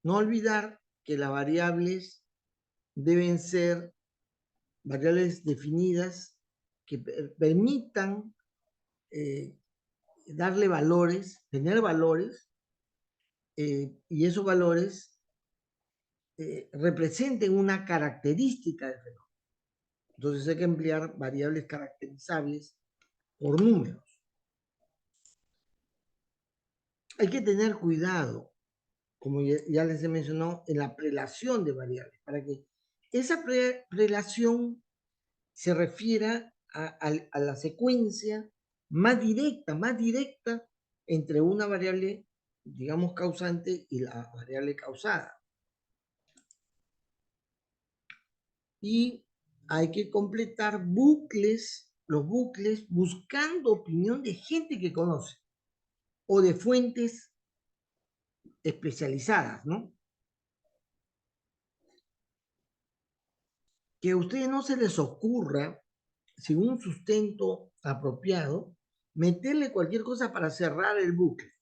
[SPEAKER 1] No olvidar que las variables deben ser variables definidas que permitan darle valores, tener valores, y esos valores representen una característica del fenómeno. Entonces hay que emplear variables caracterizables por números. Hay que tener cuidado, como ya les he mencionado, en la prelación de variables, para que esa prelación se refiera a la secuencia más directa entre una variable, digamos, causante y la variable causada. Y hay que completar los bucles, buscando opinión de gente que conoce o de fuentes especializadas, ¿no? Que a ustedes no se les ocurra, sin un sustento apropiado, meterle cualquier cosa para cerrar el bucle.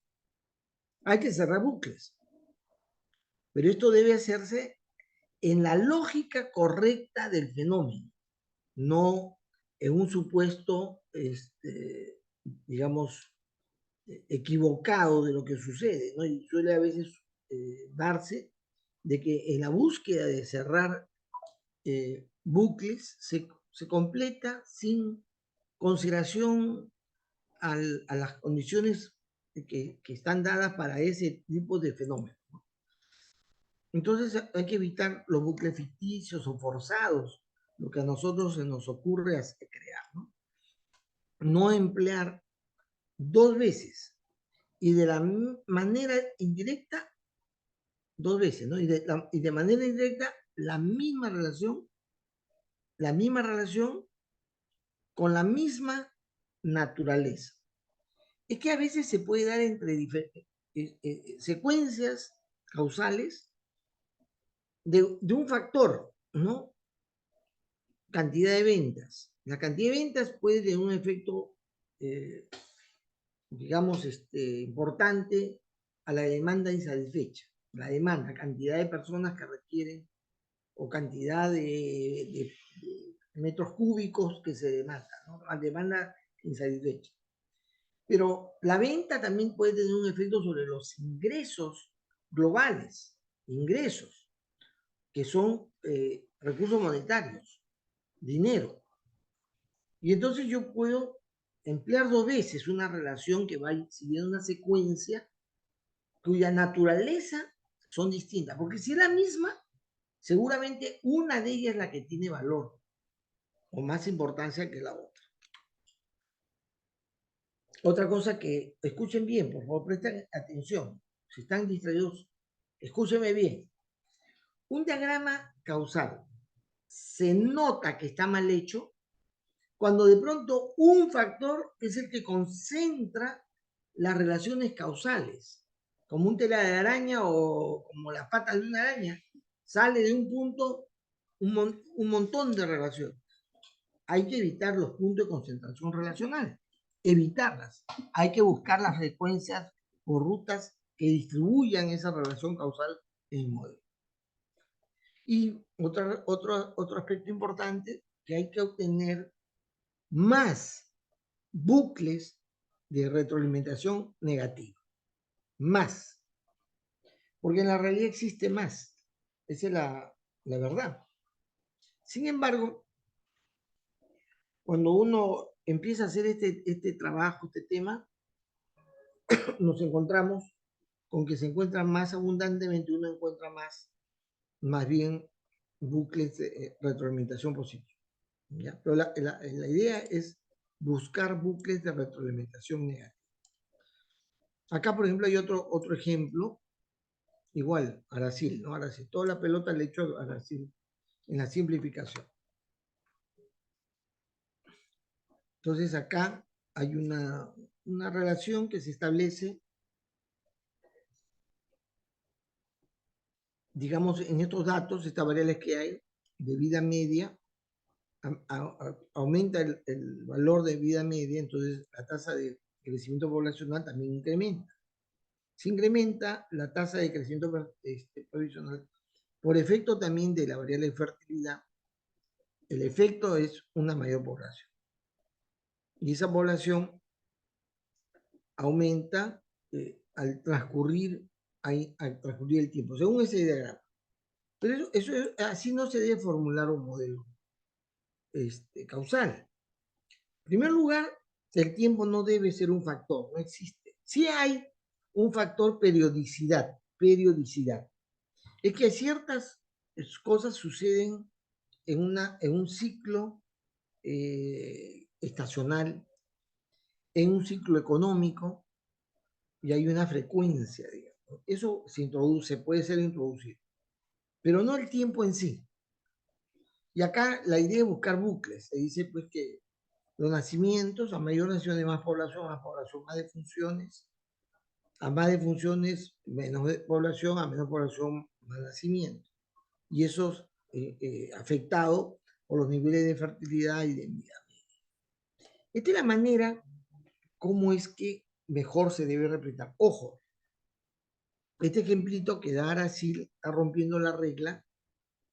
[SPEAKER 1] Hay que cerrar bucles. Pero esto debe hacerse en la lógica correcta del fenómeno, no en un supuesto, digamos, equivocado de lo que sucede, ¿no? Y suele a veces darse de que en la búsqueda de cerrar bucles se completa sin consideración a las condiciones que están dadas para ese tipo de fenómenos. Entonces hay que evitar los bucles ficticios o forzados, lo que a nosotros se nos ocurre crear, ¿no? No emplear dos veces y de la manera indirecta, dos veces, ¿no? Y de manera indirecta, la misma relación con la misma naturaleza. Es que a veces se puede dar entre secuencias causales de un factor, ¿no? Cantidad de ventas. La cantidad de ventas puede tener un efecto, digamos, importante a la demanda insatisfecha. La demanda, cantidad de personas que requieren o cantidad de metros cúbicos que se demanda, ¿no? La demanda insatisfecha. Pero la venta también puede tener un efecto sobre los ingresos globales, ingresos, que son recursos monetarios, dinero. Y entonces yo puedo emplear dos veces una relación que va siguiendo una secuencia cuya naturaleza son distintas, porque si es la misma, seguramente una de ellas es la que tiene valor o más importancia que la otra. Otra cosa que escuchen bien, por favor, presten atención. Si están distraídos, escúchenme bien. Un diagrama causal se nota que está mal hecho cuando de pronto un factor es el que concentra las relaciones causales, como un tela de araña o como las patas de una araña, sale de un punto un montón de relaciones. Hay que evitar los puntos de concentración relacional, evitarlas. Hay que buscar las frecuencias o rutas que distribuyan esa relación causal en el modelo. Y otro aspecto importante, que hay que obtener más bucles de retroalimentación negativa. Más. Porque en la realidad existe más. Esa es la verdad. Sin embargo, cuando uno empieza a hacer este trabajo, este tema, nos encontramos con que se encuentra más abundantemente, uno encuentra más bien bucles de retroalimentación positiva. ¿Ya? Pero la idea es buscar bucles de retroalimentación negativa. Acá, por ejemplo, hay otro ejemplo, igual, Aracil, ¿no? Aracil, toda la pelota le echo a Aracil en la simplificación. Entonces acá hay una relación que se establece, digamos, en estos datos, estas variables que hay de vida media, aumenta el valor de vida media, entonces la tasa de crecimiento poblacional también incrementa. Se incrementa la tasa de crecimiento provisional por efecto también de la variable de fertilidad. El efecto es una mayor población. Y esa población aumenta al transcurrir el tiempo, según ese diagrama. Pero así no se debe formular un modelo causal. En primer lugar, el tiempo no debe ser un factor, no existe. Sí hay un factor periodicidad. Es que ciertas cosas suceden en un ciclo estacional, en un ciclo económico, y hay una frecuencia, digamos. Eso se introduce, puede ser introducido, pero no el tiempo en sí. Y acá la idea es buscar bucles. Se dice pues que los nacimientos, a mayor nación más población, más defunciones, a más defunciones, menos población, a menos población, más nacimiento. Y eso es afectado por los niveles de fertilidad y de vida. Esta es la manera como es que mejor se debe representar. Ojo, este ejemplito que da Aracil está rompiendo la regla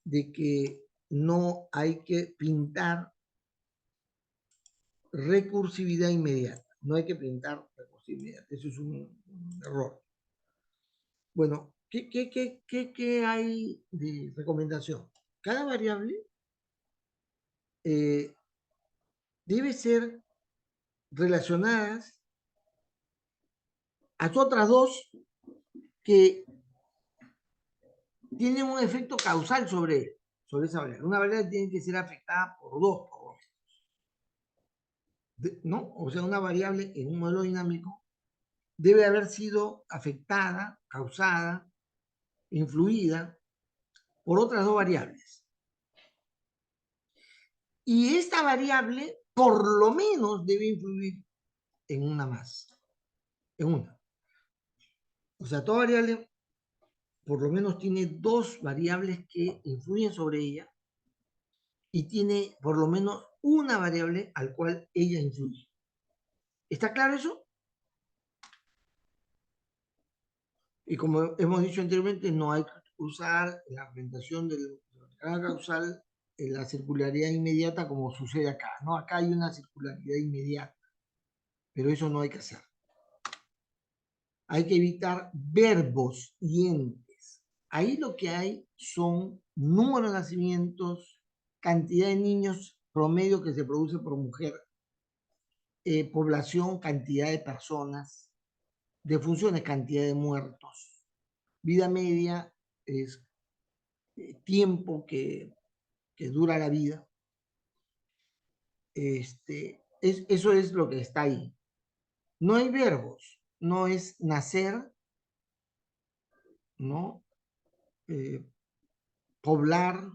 [SPEAKER 1] de que no hay que pintar recursividad inmediata. No hay que pintar recursividad inmediata. Eso es un error. Bueno, ¿qué hay de recomendación? Cada variable debe ser relacionadas a otras dos que tienen un efecto causal sobre esa variable. Una variable tiene que ser afectada por dos, ¿no? O sea, una variable en un modelo dinámico debe haber sido afectada, causada, influida por otras dos variables. Y esta variable, por lo menos, debe influir en una más. En una. O sea, toda variable, por lo menos, tiene dos variables que influyen sobre ella y tiene, por lo menos, una variable al cual ella influye. ¿Está claro eso? Y como hemos dicho anteriormente, no hay que usar la representación del canal causal la circularidad inmediata como sucede acá, ¿no? Acá hay una circularidad inmediata, pero eso no hay que hacer. Hay que evitar verbos y entes. Ahí lo que hay son número de nacimientos, cantidad de niños promedio que se produce por mujer, población, cantidad de personas, defunciones, cantidad de muertos. Vida media es tiempo que dura la vida. Eso es lo que está ahí. No hay verbos, no es nacer, ¿no? Poblar,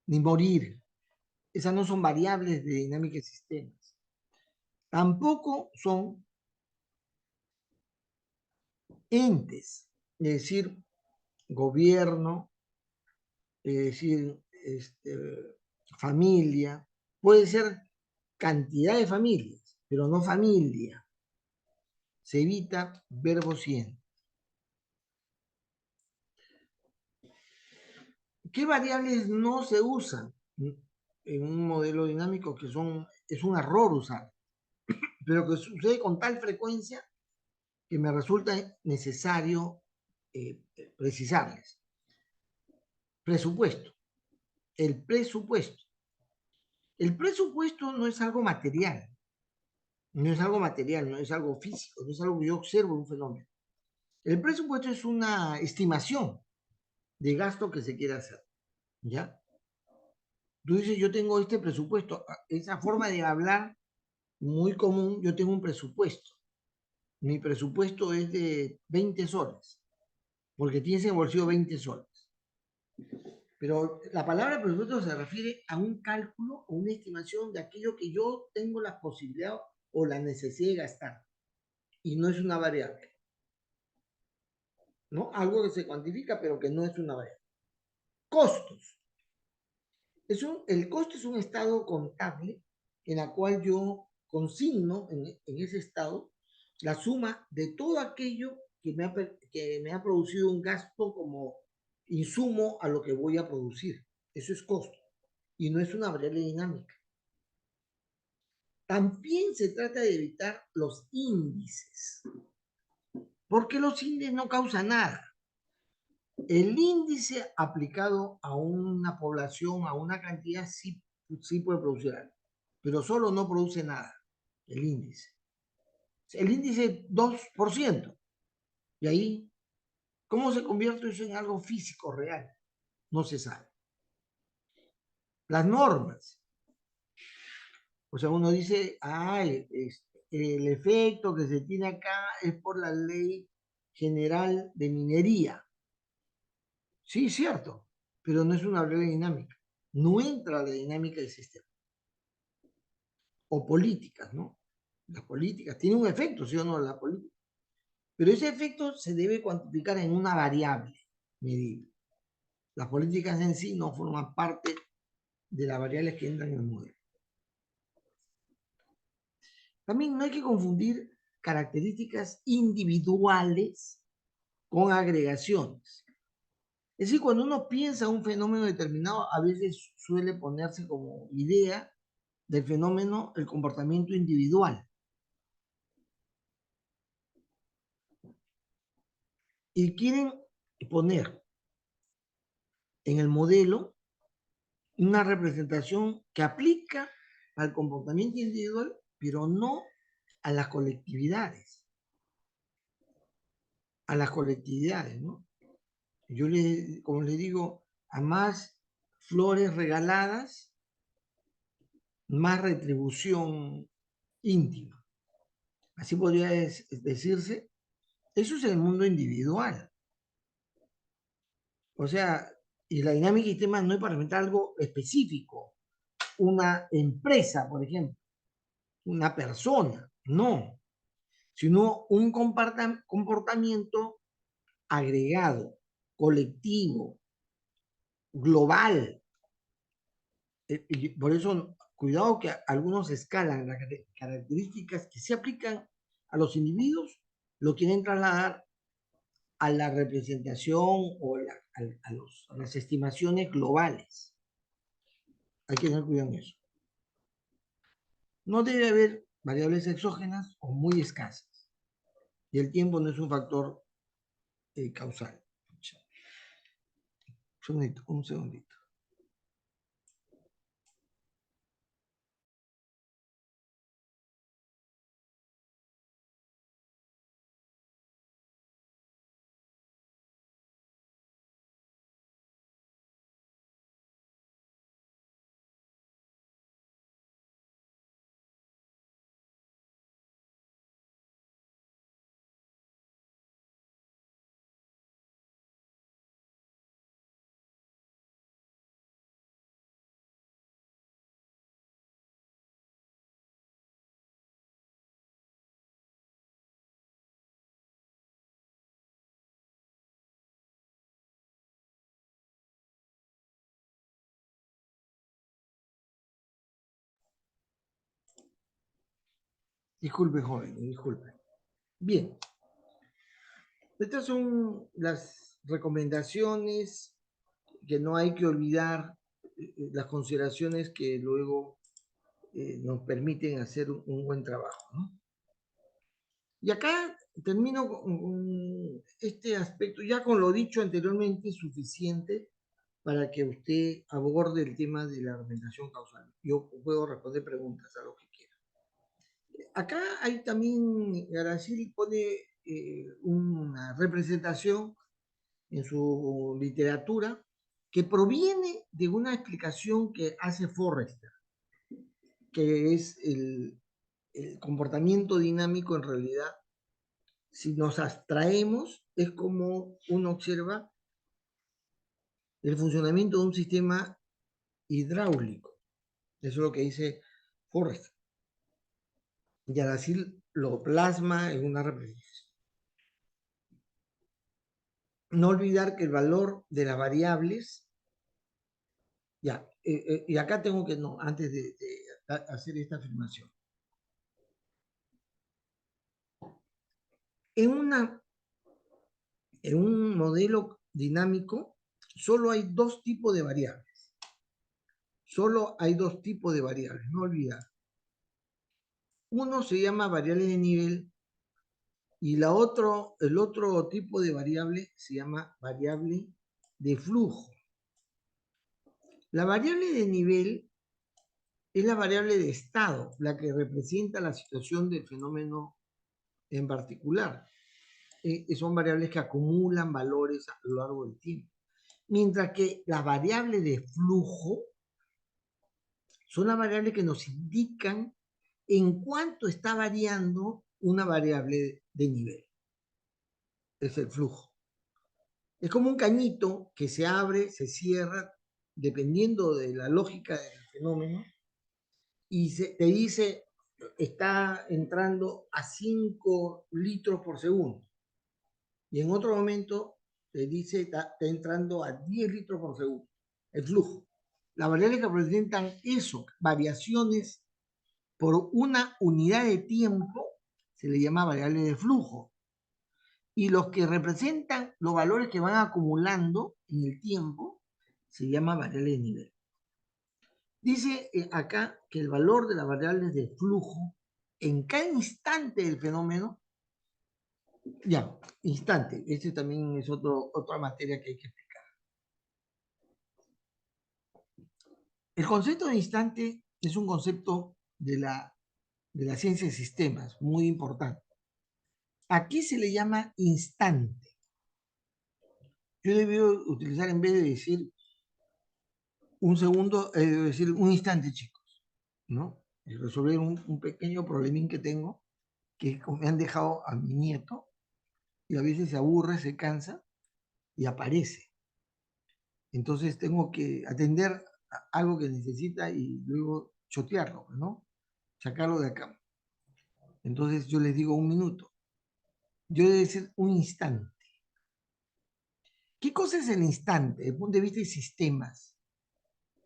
[SPEAKER 1] ni morir. Esas no son variables de dinámica de sistemas. Tampoco son entes, es decir, gobierno, es decir, familia. Puede ser cantidad de familias, pero no familia. Se evita verbo siendo. ¿Qué variables no se usan en un modelo dinámico que es un error usar? Pero que sucede con tal frecuencia que me resulta necesario precisarles. Presupuesto. El presupuesto. El presupuesto no es algo material. No es algo material, no es algo físico, no es algo que yo observo un fenómeno. El presupuesto es una estimación de gasto que se quiere hacer. ¿Ya? Tú dices, yo tengo este presupuesto. Esa forma de hablar muy común, yo tengo un presupuesto. Mi presupuesto es de 20 soles, porque tienes en el bolsillo 20 soles. Pero la palabra presupuesto se refiere a un cálculo o una estimación de aquello que yo tengo la posibilidad o la necesidad de gastar. Y no es una variable. ¿No? Algo que se cuantifica, pero que no es una variable. Costos. El costo es un estado contable en la cual yo consigno en ese estado la suma de todo aquello que me ha producido un gasto como insumo a lo que voy a producir. Eso es costo y no es una variable dinámica. También se trata de evitar los índices, porque los índices no causan nada. El índice aplicado a una población, a una cantidad, sí puede producir algo, pero solo no produce nada, el índice. El índice 2%, y ahí, ¿cómo se convierte eso en algo físico, real? No se sabe. Las normas. O sea, uno dice, el efecto que se tiene acá es por la ley general de minería. Sí, cierto, pero no es una variable dinámica. No entra la dinámica del sistema. O políticas, ¿no? Las políticas tienen un efecto, ¿sí o no? La política. Pero ese efecto se debe cuantificar en una variable medible. Las políticas en sí no forman parte de las variables que entran en el modelo. También no hay que confundir características individuales con agregaciones. Es decir, cuando uno piensa un fenómeno determinado, a veces suele ponerse como idea del fenómeno el comportamiento individual. Y quieren poner en el modelo una representación que aplica al comportamiento individual, pero no a las colectividades. A las colectividades, ¿no? Yo, como les digo, a más flores regaladas, más retribución íntima. Así podría decirse. Eso es el mundo individual. O sea, y la dinámica de sistemas no es para inventar algo específico. Una empresa, por ejemplo, una persona, no, sino un comportamiento agregado, colectivo, global. Y por eso, cuidado que algunos escalan las características que se aplican a los individuos, lo quieren trasladar a la representación o a las estimaciones globales. Hay que tener cuidado en eso. No debe haber variables exógenas o muy escasas. Y el tiempo no es un factor causal. Un segundito. Disculpe, joven, disculpe. Bien. Estas son las recomendaciones que no hay que olvidar, las consideraciones que luego nos permiten hacer un buen trabajo, ¿no? Y acá termino con este aspecto, ya con lo dicho anteriormente, suficiente para que usted aborde el tema de la argumentación causal. Yo puedo responder preguntas a lo que quiera. Acá hay también, Araceli pone una representación en su literatura que proviene de una explicación que hace Forrester, que es el comportamiento dinámico en realidad. Si nos abstraemos, es como uno observa el funcionamiento de un sistema hidráulico. Eso es lo que dice Forrester. Y así lo plasma en una representación. No olvidar que el valor de las variables, ya, y acá tengo que, no, antes de hacer esta afirmación. En un modelo dinámico, solo hay dos tipos de variables. Solo hay dos tipos de variables, no olvidar. Uno se llama variable de nivel y el otro tipo de variable se llama variable de flujo. La variable de nivel es la variable de estado, la que representa la situación del fenómeno en particular. Son variables que acumulan valores a lo largo del tiempo. Mientras que las variables de flujo son las variables que nos indican en cuánto está variando una variable de nivel. Es el flujo. Es como un cañito que se abre, se cierra, dependiendo de la lógica del fenómeno, y te dice, está entrando a 5 litros por segundo. Y en otro momento te dice, está entrando a 10 litros por segundo. El flujo. Las variables que representan eso, variaciones por una unidad de tiempo, se le llama variable de flujo. Y los que representan los valores que van acumulando en el tiempo, se llama variable de nivel. Dice acá que el valor de las variables de flujo en cada instante del fenómeno, ya, instante, este también es otra materia que hay que explicar. El concepto de instante es un concepto de la ciencia de sistemas, muy importante. Aquí se le llama instante. Yo debo utilizar, en vez de decir un segundo, decir un instante, chicos, ¿no? Y resolver un pequeño problemín que tengo, que me han dejado a mi nieto, y a veces se aburre, se cansa, y aparece. Entonces tengo que atender algo que necesita y luego chotearlo, ¿no? Sacarlo de acá. Entonces yo les digo un minuto. Yo debo decir un instante. ¿Qué cosa es el instante desde el punto de vista de sistemas?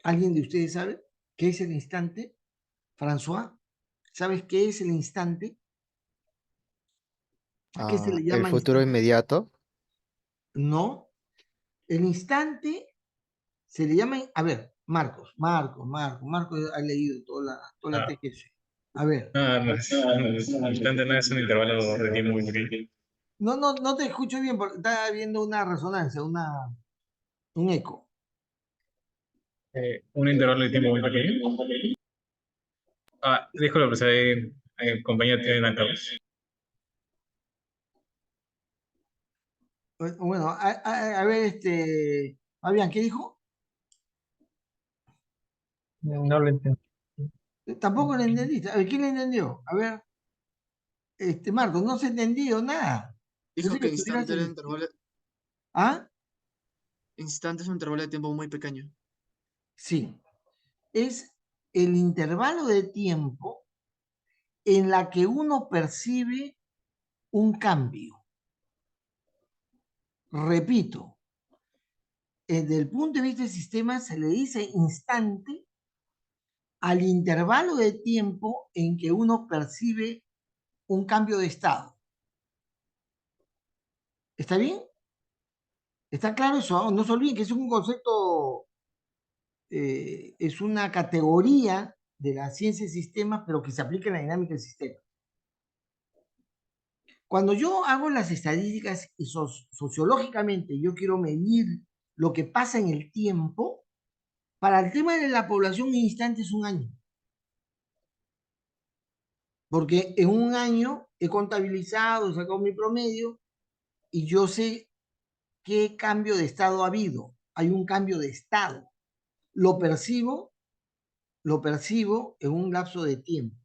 [SPEAKER 1] ¿Alguien de ustedes sabe qué es el instante? François, ¿sabes qué es el instante? ¿A qué se le
[SPEAKER 7] El
[SPEAKER 1] llama
[SPEAKER 7] futuro
[SPEAKER 1] instante?
[SPEAKER 7] inmediato.
[SPEAKER 1] No. El instante se le llama, a ver, Marcos ha leído toda la
[SPEAKER 6] Ah,
[SPEAKER 1] TGC. A ver,
[SPEAKER 6] no, instante no es un intervalo de tiempo muy pequeño.
[SPEAKER 1] no te escucho bien porque está habiendo una resonancia, un eco.
[SPEAKER 6] Un intervalo de tiempo muy pequeño. Disculpe, profesor, compañía tiene altavoz.
[SPEAKER 1] Bueno, a ver, Fabián, ¿qué dijo?
[SPEAKER 2] No lo entiendo.
[SPEAKER 1] Tampoco lo entendiste. A ver, ¿quién lo entendió? A ver, Marcos, no se entendió nada.
[SPEAKER 8] Dijo
[SPEAKER 1] Pensé que
[SPEAKER 8] que
[SPEAKER 1] estuvieras
[SPEAKER 8] instante era
[SPEAKER 1] en...
[SPEAKER 8] intervalo,
[SPEAKER 1] ¿Ah?
[SPEAKER 8] instante es un intervalo de tiempo muy pequeño.
[SPEAKER 1] Sí. Es el intervalo de tiempo en la que uno percibe un cambio. Repito, desde el punto de vista del sistema se le dice instante al intervalo de tiempo en que uno percibe un cambio de estado. ¿Está bien? ¿Está claro eso? No se olviden que es un concepto, es una categoría de la ciencia de sistemas, pero que se aplica en la dinámica del sistema. Cuando yo hago las estadísticas y sociológicamente yo quiero medir lo que pasa en el tiempo, para el tema de la población un instante es un año. Porque en un año he contabilizado, he sacado mi promedio y yo sé qué cambio de estado ha habido. Hay un cambio de estado. Lo percibo en un lapso de tiempo.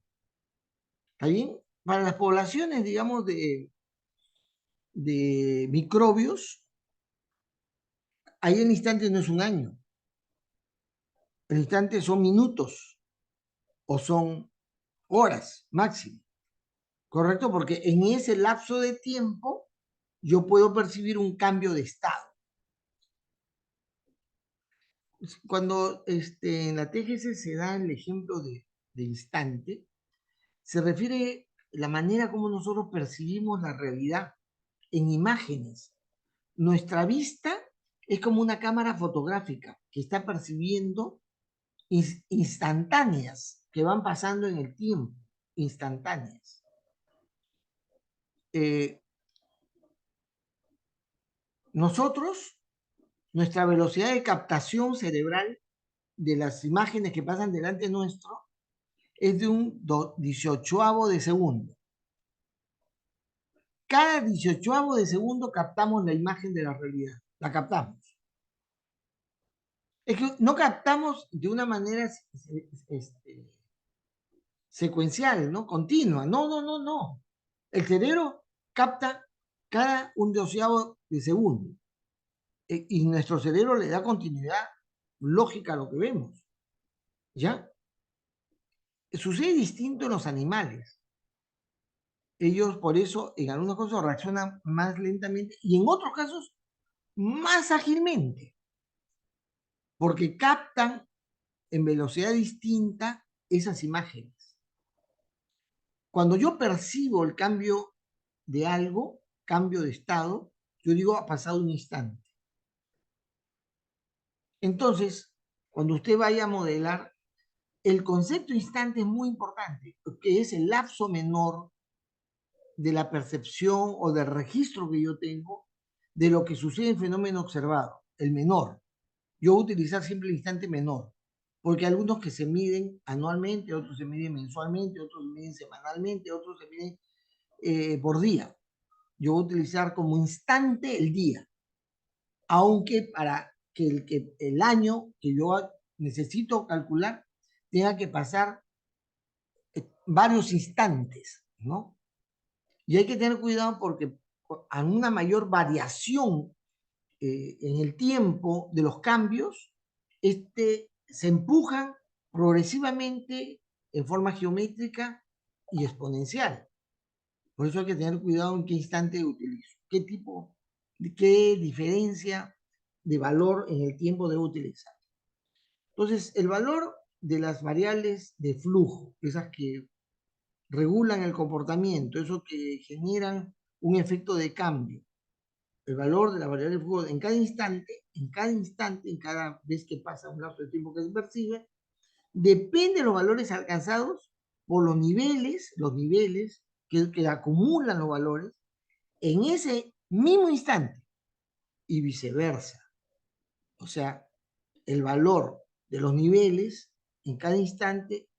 [SPEAKER 1] ¿Está bien? Para las poblaciones, digamos, de microbios, ahí el instante no es un año. El instante son minutos o son horas máximo. ¿Correcto? Porque en ese lapso de tiempo yo puedo percibir un cambio de estado. Cuando en la TGC se da el ejemplo de instante, se refiere a la manera como nosotros percibimos la realidad en imágenes. Nuestra vista es como una cámara fotográfica que está percibiendo instantáneas que van pasando en el tiempo, instantáneas. Nosotros, nuestra velocidad de captación cerebral de las imágenes que pasan delante nuestro es de un 18avo de segundo. Cada 18avo de segundo captamos la imagen de la realidad, la captamos. Es que no captamos de una manera secuencial, ¿no? Continua. No. El cerebro capta cada un doceavo de segundo. Y nuestro cerebro le da continuidad lógica a lo que vemos. ¿Ya? Sucede distinto en los animales. Ellos por eso en algunos casos reaccionan más lentamente y en otros casos más ágilmente, porque captan en velocidad distinta esas imágenes. Cuando yo percibo el cambio de algo, cambio de estado, yo digo ha pasado un instante. Entonces, cuando usted vaya a modelar, el concepto instante es muy importante, que es el lapso menor de la percepción o del registro que yo tengo de lo que sucede en fenómeno observado, el menor. Yo voy a utilizar siempre el instante menor, porque hay algunos que se miden anualmente, otros se miden mensualmente, otros se miden semanalmente, otros se miden por día. Yo voy a utilizar como instante el día, aunque para que el año que yo necesito calcular tenga que pasar varios instantes, ¿no? Y hay que tener cuidado porque a una mayor variación en el tiempo de los cambios, se empujan progresivamente en forma geométrica y exponencial. Por eso hay que tener cuidado en qué instante utilizo, qué diferencia de valor en el tiempo debo utilizar. Entonces, el valor de las variables de flujo, esas que regulan el comportamiento, esos que generan un efecto de cambio, el valor de la variable de flujo en cada instante, en cada vez que pasa un lapso de tiempo que se percibe, depende de los valores alcanzados por los niveles que acumulan los valores en ese mismo instante y viceversa. O sea, el valor de los niveles en cada instante,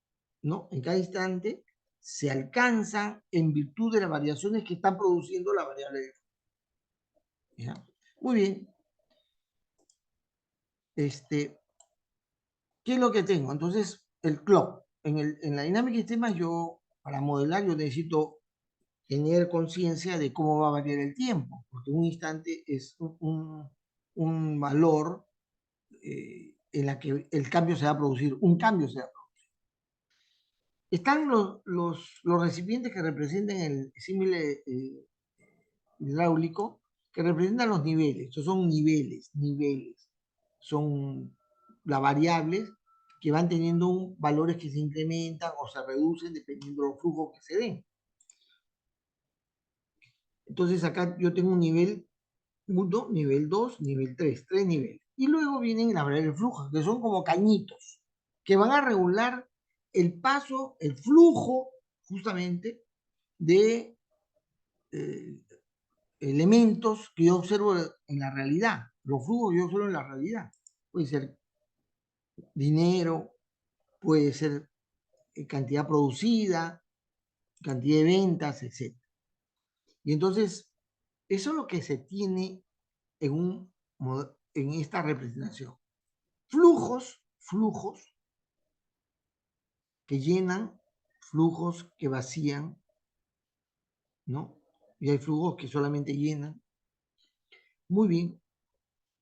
[SPEAKER 1] ¿no? En cada instante se alcanza en virtud de las variaciones que están produciendo la variable de flujo. ¿Ya? Muy bien. ¿Qué es lo que tengo? Entonces, el clock. En la dinámica de sistemas, yo, para modelar, yo necesito tener conciencia de cómo va a variar el tiempo, porque un instante es un valor en la que el cambio se va a producir, un cambio se va a producir. Están los recipientes que representan el símil hidráulico, que representan los niveles. Estos son niveles. Son las variables que van teniendo valores que se incrementan o se reducen dependiendo de los flujos que se den. Entonces acá yo tengo un nivel 1, nivel 2, nivel 3, 3 niveles. Y luego vienen las variables de flujo, que son como cañitos, que van a regular el paso, el flujo, justamente, de elementos que yo observo en la realidad, los flujos que yo observo en la realidad. Puede ser dinero, puede ser cantidad producida, cantidad de ventas, etc. Y entonces, eso es lo que se tiene en esta representación. Flujos que llenan, flujos que vacían, ¿no? Y hay flujos que solamente llenan. Muy bien,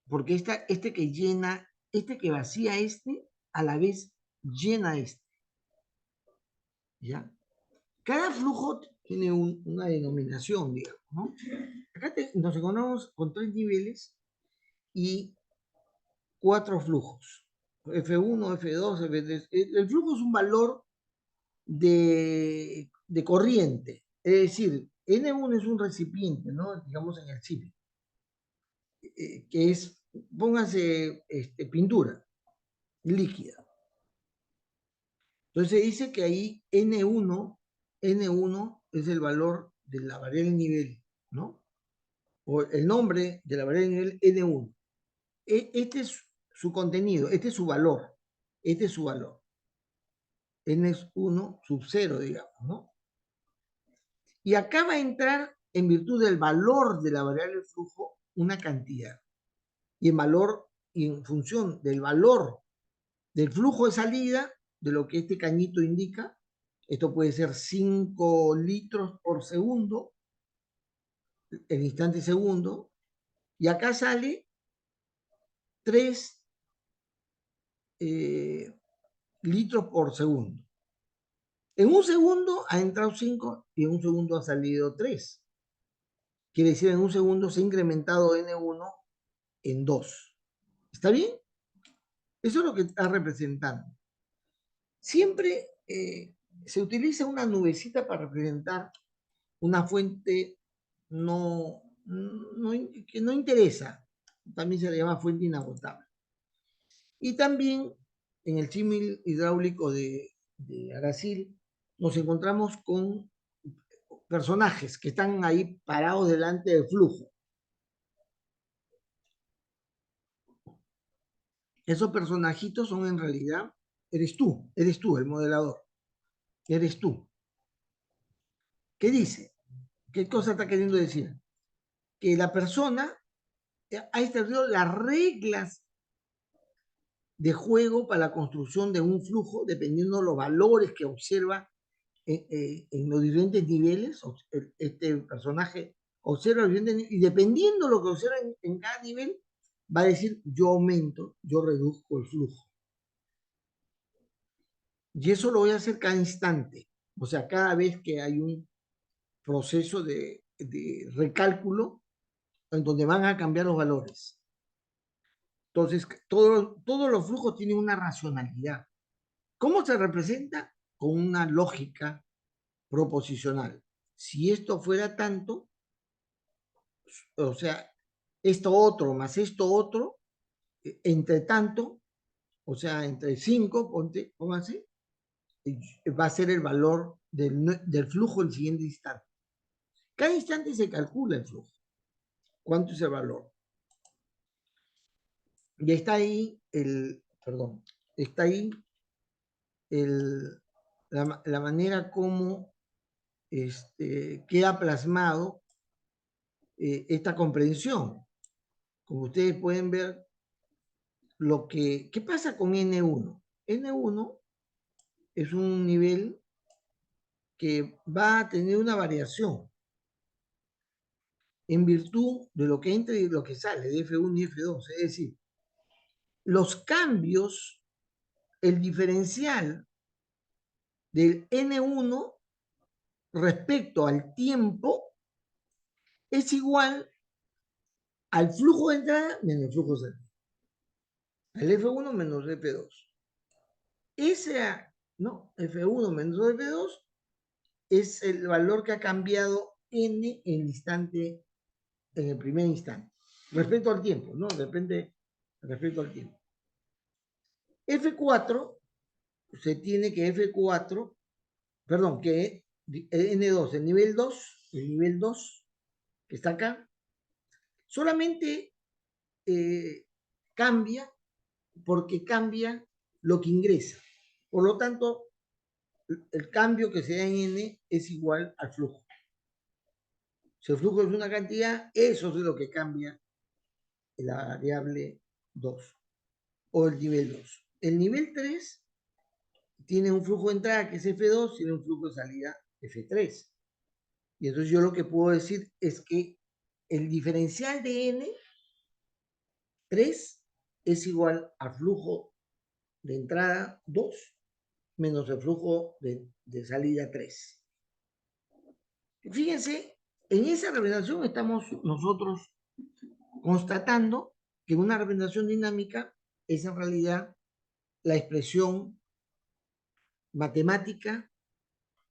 [SPEAKER 1] porque este que llena, este que vacía a la vez llena ¿ya? Cada flujo tiene una denominación, digamos, ¿no? Acá nos encontramos con 3 niveles y 4 flujos. F1, F2, F3. El flujo es un valor de corriente. Es decir, N1 es un recipiente, ¿no? Digamos en el cine. Que es, póngase pintura líquida. Entonces dice que ahí N1 es el valor de la variable nivel, ¿no? O el nombre de la variable nivel N1. Este es su contenido, este es su valor, N es 1 sub 0, digamos, ¿no? Y acá va a entrar, en virtud del valor de la variable de flujo, una cantidad. Y en función del valor del flujo de salida, de lo que este cañito indica, esto puede ser 5 litros por segundo, el instante segundo, y acá sale 3 litros por segundo. En un segundo ha entrado 5 y en un segundo ha salido 3. Quiere decir, en un segundo se ha incrementado N1 en 2. ¿Está bien? Eso es lo que está representando. Siempre se utiliza una nubecita para representar una fuente que no interesa. También se le llama fuente inagotable. Y también en el símil hidráulico de Aracil nos encontramos con personajes que están ahí parados delante del flujo. Esos personajitos son en realidad, eres tú, el modelador. Eres tú. ¿Qué dice? ¿Qué cosa está queriendo decir? Que la persona ha establecido las reglas de juego para la construcción de un flujo, dependiendo de los valores que observa en los diferentes niveles. Este personaje observa los diferentes niveles, y dependiendo de lo que observa en cada nivel, va a decir, yo aumento, yo reduzco el flujo. Y eso lo voy a hacer cada instante. O sea, cada vez que hay un proceso de recálculo en donde van a cambiar los valores. Entonces, todos los flujos tienen una racionalidad. ¿Cómo se representa? Con una lógica proposicional. Si esto fuera tanto, o sea, esto otro más esto otro, entre tanto, o sea, entre 5, pónganse, va a ser el valor del flujo en el siguiente instante. Cada instante se calcula el flujo. ¿Cuánto es el valor? Y está ahí está ahí la manera como queda plasmado esta comprensión. Como ustedes pueden ver, ¿qué pasa con N1? N1 es un nivel que va a tener una variación en virtud de lo que entra y lo que sale, de F1 y F2. Es decir, los cambios, el diferencial del N1 respecto al tiempo es igual al flujo de entrada menos el flujo de salida. Al F1 menos F2. F1 menos F2 es el valor que ha cambiado N en el primer instante. Respecto al tiempo, ¿no? Depende respecto al tiempo. F4, se tiene que F4, perdón, que N2, el nivel 2, que está acá, solamente cambia porque cambia lo que ingresa. Por lo tanto, el cambio que se da en N es igual al flujo. Si el flujo es una cantidad, eso es lo que cambia la variable 2 o el nivel 2. El nivel 3 tiene un flujo de entrada que es F2, tiene un flujo de salida F3. Y entonces yo lo que puedo decir es que el diferencial de N 3 es igual al flujo de entrada 2 menos el flujo de salida 3. Fíjense, en esa representación estamos nosotros constatando que una representación dinámica es en realidad la expresión matemática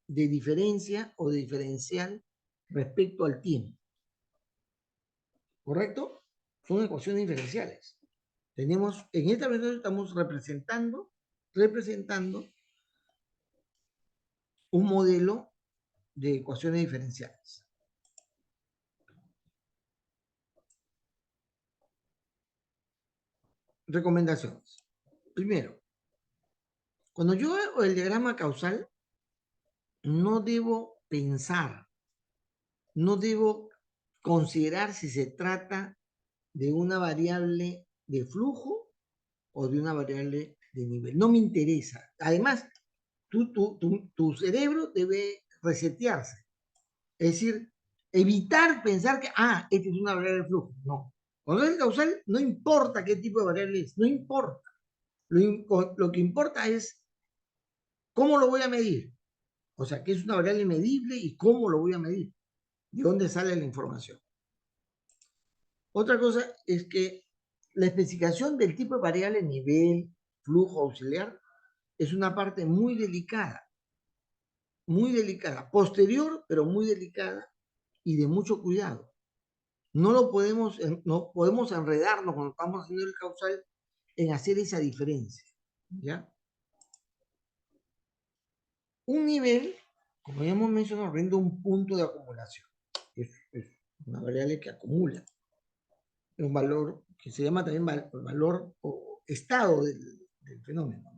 [SPEAKER 1] de diferencia o de diferencial respecto al tiempo. ¿Correcto? Son ecuaciones diferenciales. Tenemos, en esta representación estamos representando un modelo de ecuaciones diferenciales. Recomendaciones. Primero, cuando yo hago el diagrama causal, no debo pensar, no debo considerar si se trata de una variable de flujo o de una variable de nivel. No me interesa. Además, tu cerebro debe resetearse. Es decir, evitar pensar que, esta es una variable de flujo. No. Cuando es el causal, no importa qué tipo de variable es, no importa. Lo que importa es cómo lo voy a medir. O sea, qué es una variable medible y cómo lo voy a medir. ¿De dónde sale la información? Otra cosa es que la especificación del tipo de variable nivel, flujo auxiliar, es una parte muy delicada, posterior, pero muy delicada y de mucho cuidado. No podemos enredarnos cuando estamos haciendo el causal en hacer esa diferencia, ¿ya? Un nivel, como ya hemos mencionado, rinde un punto de acumulación. Es una variable que acumula. Es un valor que se llama también valor o estado del fenómeno.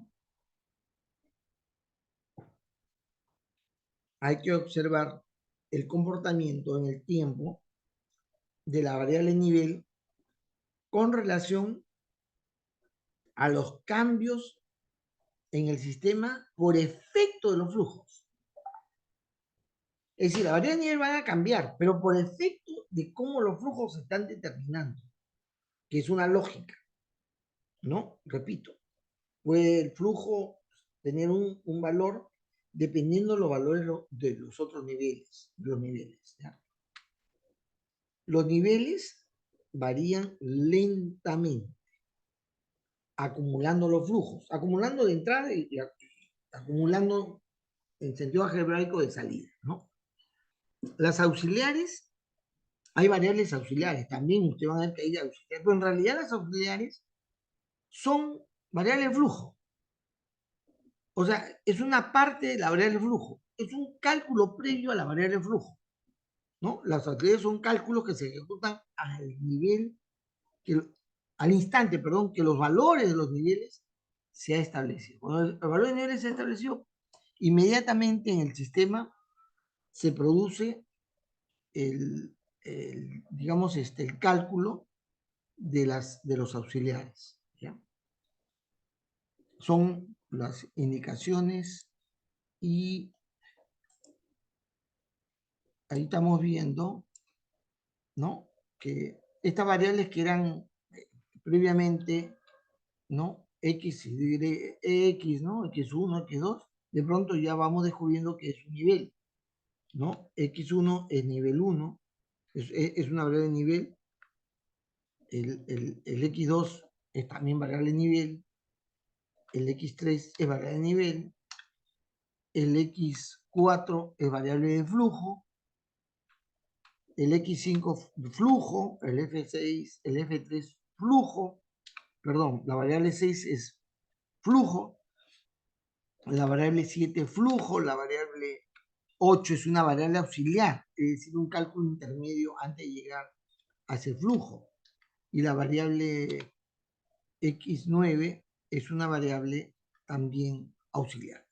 [SPEAKER 1] Hay que observar el comportamiento en el tiempo de la variable nivel con relación a los cambios en el sistema por efecto de los flujos. Es decir, la variable nivel va a cambiar, pero por efecto de cómo los flujos se están determinando, que es una lógica, ¿no? Repito, puede el flujo tener un valor dependiendo de los valores de los otros niveles, ¿ya? Los niveles varían lentamente, acumulando los flujos, acumulando de entrada y acumulando en sentido algebraico de salida, ¿no? Las auxiliares Hay variables auxiliares, también ustedes van a ver que hay auxiliares, pero en realidad las auxiliares son variables de flujo. O sea, es una parte de la variable de flujo. Es un cálculo previo a la variable de flujo, ¿no? Las auxiliares son cálculos que se ejecutan al nivel, al instante, perdón, que los valores de los niveles se ha establecido. Cuando el valor de niveles se ha establecido, inmediatamente en el sistema se produce digamos, el cálculo de los auxiliares, ¿ya? Son las indicaciones y ahí estamos viendo, ¿no? Que estas variables que eran previamente, ¿no? X, X, ¿no? X1, X2, de pronto ya vamos descubriendo que es un nivel, ¿no? X1 es nivel 1, es una variable de nivel, el X2 es también variable de nivel, el X3 es variable de nivel, el X4 es variable de flujo, el X5 flujo, el F6, el F3 flujo, perdón, la variable 6 es flujo, la variable 7 flujo, la variable 8 es una variable auxiliar, es decir, un cálculo intermedio antes de llegar a ese flujo, y la variable X9 es una variable también auxiliar.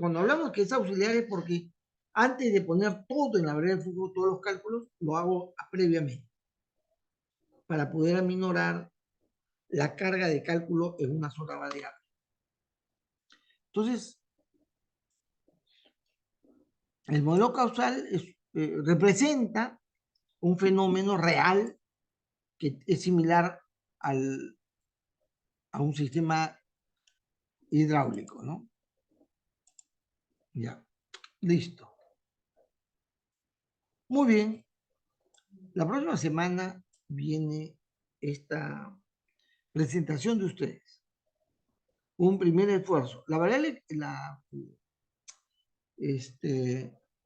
[SPEAKER 1] Cuando hablamos que es auxiliar es porque antes de poner todo en la variable de flujo, todos los cálculos, lo hago previamente para poder aminorar la carga de cálculo en una sola variable. Entonces, el modelo causal representa un fenómeno real que es similar a un sistema hidráulico, ¿no? Ya, listo. Muy bien. La próxima semana viene esta presentación de ustedes. Un primer esfuerzo. La variable,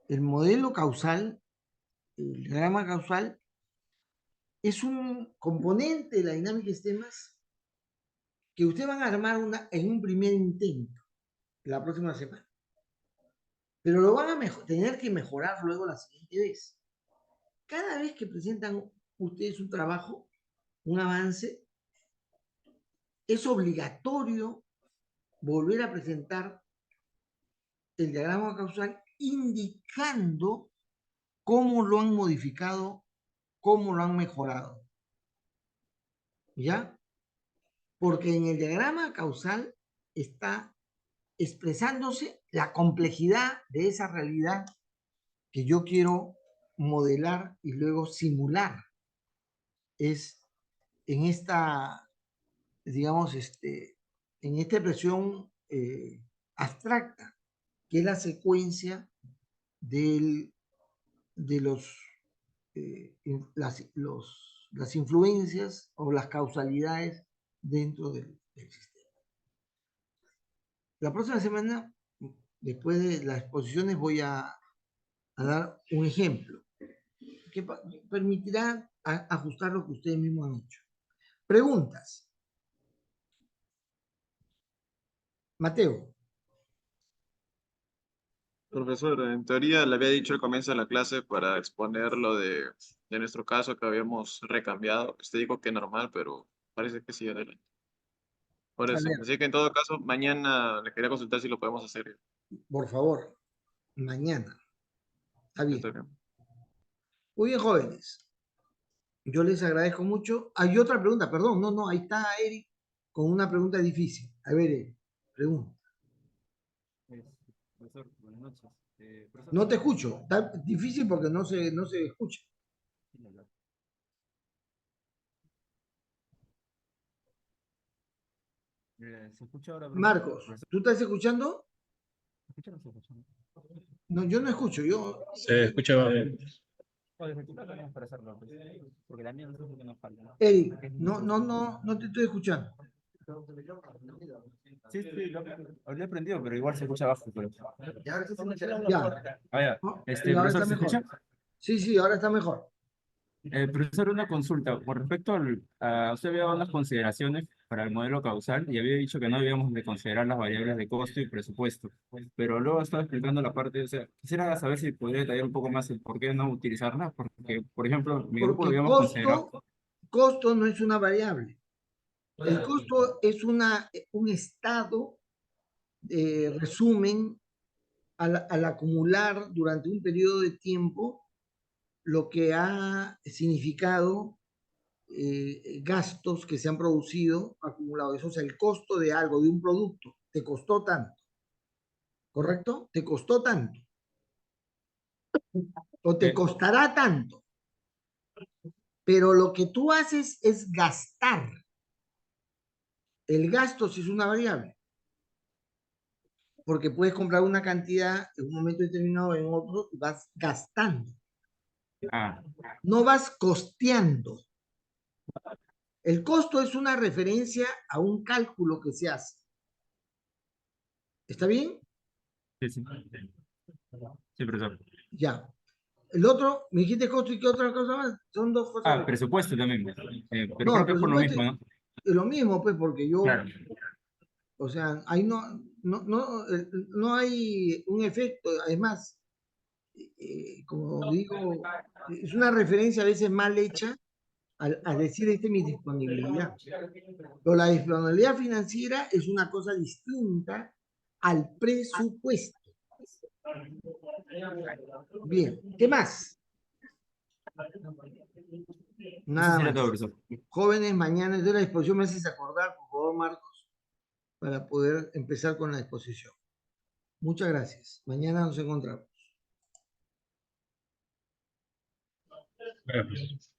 [SPEAKER 1] el modelo causal, el diagrama causal, es un componente de la dinámica de sistemas que ustedes van a armar en un primer intento la próxima semana. Pero lo van a tener que mejorar luego la siguiente vez. Cada vez que presentan ustedes un trabajo, un avance, es obligatorio volver a presentar el diagrama causal indicando cómo lo han modificado, cómo lo han mejorado. ¿Ya? Porque en el diagrama causal está expresándose la complejidad de esa realidad que yo quiero modelar y luego simular. Es en esta, digamos, en esta expresión abstracta, que es la secuencia de las influencias o las causalidades dentro del sistema. La próxima semana, después de las exposiciones, voy a dar un ejemplo que permitirá ajustar lo que ustedes mismos han hecho. Preguntas. Mateo.
[SPEAKER 9] Profesor, en teoría le había dicho al comienzo de la clase para exponer lo de nuestro caso que habíamos recambiado. Usted dijo que normal, pero parece que sí, adelante. Por eso. Así que en todo caso, mañana le quería consultar si lo podemos hacer.
[SPEAKER 1] Por favor, mañana. Está bien.
[SPEAKER 9] Está bien.
[SPEAKER 1] Muy bien, jóvenes. Yo les agradezco mucho. Hay otra pregunta, perdón. No, ahí está Eric con una pregunta difícil. A ver, Eric, pregunta.
[SPEAKER 10] Profesor, buenas noches. Profesor,
[SPEAKER 1] No te escucho. Está difícil porque no se escucha.
[SPEAKER 10] ¿se escucha ahora,
[SPEAKER 1] Marcos,
[SPEAKER 10] profesor?
[SPEAKER 1] ¿tú estás escuchando?
[SPEAKER 10] ¿Se escucha o no se escucha?
[SPEAKER 1] No, yo no escucho.
[SPEAKER 6] Se escucha bajo.
[SPEAKER 10] Para hacerlo, porque la mía no sé por qué nos falta.
[SPEAKER 1] Eric, no te estoy escuchando.
[SPEAKER 10] Sí, lo he prendido, pero igual se escucha bajo. Pero...
[SPEAKER 1] Ya.
[SPEAKER 10] Ah, ya.
[SPEAKER 1] Y ahora
[SPEAKER 10] Profesor,
[SPEAKER 1] está
[SPEAKER 10] ¿se
[SPEAKER 1] mejor.
[SPEAKER 10] escucha?
[SPEAKER 1] Sí, ahora está mejor.
[SPEAKER 10] Profesor, una consulta. Con respecto a usted había dado unas consideraciones para el modelo causal y había dicho que no debíamos de considerar las variables de costo y presupuesto. Pero luego estaba explicando la parte, o sea, quisiera saber si podría detallar un poco más el por qué no utilizarlas, porque, por ejemplo, mi grupo lo
[SPEAKER 1] Porque
[SPEAKER 10] habíamos considerado.
[SPEAKER 1] costo no es una variable. El costo es un estado de resumen al acumular durante un periodo de tiempo lo que ha significado gastos que se han producido acumulados. Eso es el costo de algo, de un producto. Te costó tanto. ¿Correcto? Te costó tanto. O te costará tanto. Pero lo que tú haces es gastar. El gasto sí es una variable. Porque puedes comprar una cantidad en un momento determinado, en otro, y vas gastando.
[SPEAKER 10] Ah,
[SPEAKER 1] No vas costeando. El costo es una referencia a un cálculo que se hace. ¿Está bien?
[SPEAKER 10] sí, sí. Sí, profesor.
[SPEAKER 1] Ya. El otro, me dijiste costo y qué otra cosa más. Son dos cosas.
[SPEAKER 10] Presupuesto también. Pero
[SPEAKER 1] No,
[SPEAKER 10] creo que es por lo mismo, ¿no?
[SPEAKER 1] es lo mismo, pues, porque yo,
[SPEAKER 10] Claro.
[SPEAKER 1] o sea, ahí no hay un efecto. Además, como digo, es una referencia a veces mal hecha al decir esta es mi disponibilidad. Pero la disponibilidad financiera es una cosa distinta al presupuesto. Bien, ¿qué más? Nada
[SPEAKER 10] Eso sería todo,
[SPEAKER 1] más.
[SPEAKER 10] profesor.
[SPEAKER 1] Jóvenes, mañana estoy a la disposición. Me haces acordar, por favor, Marcos, para poder empezar con la exposición. Muchas gracias. Mañana nos encontramos.
[SPEAKER 6] Gracias.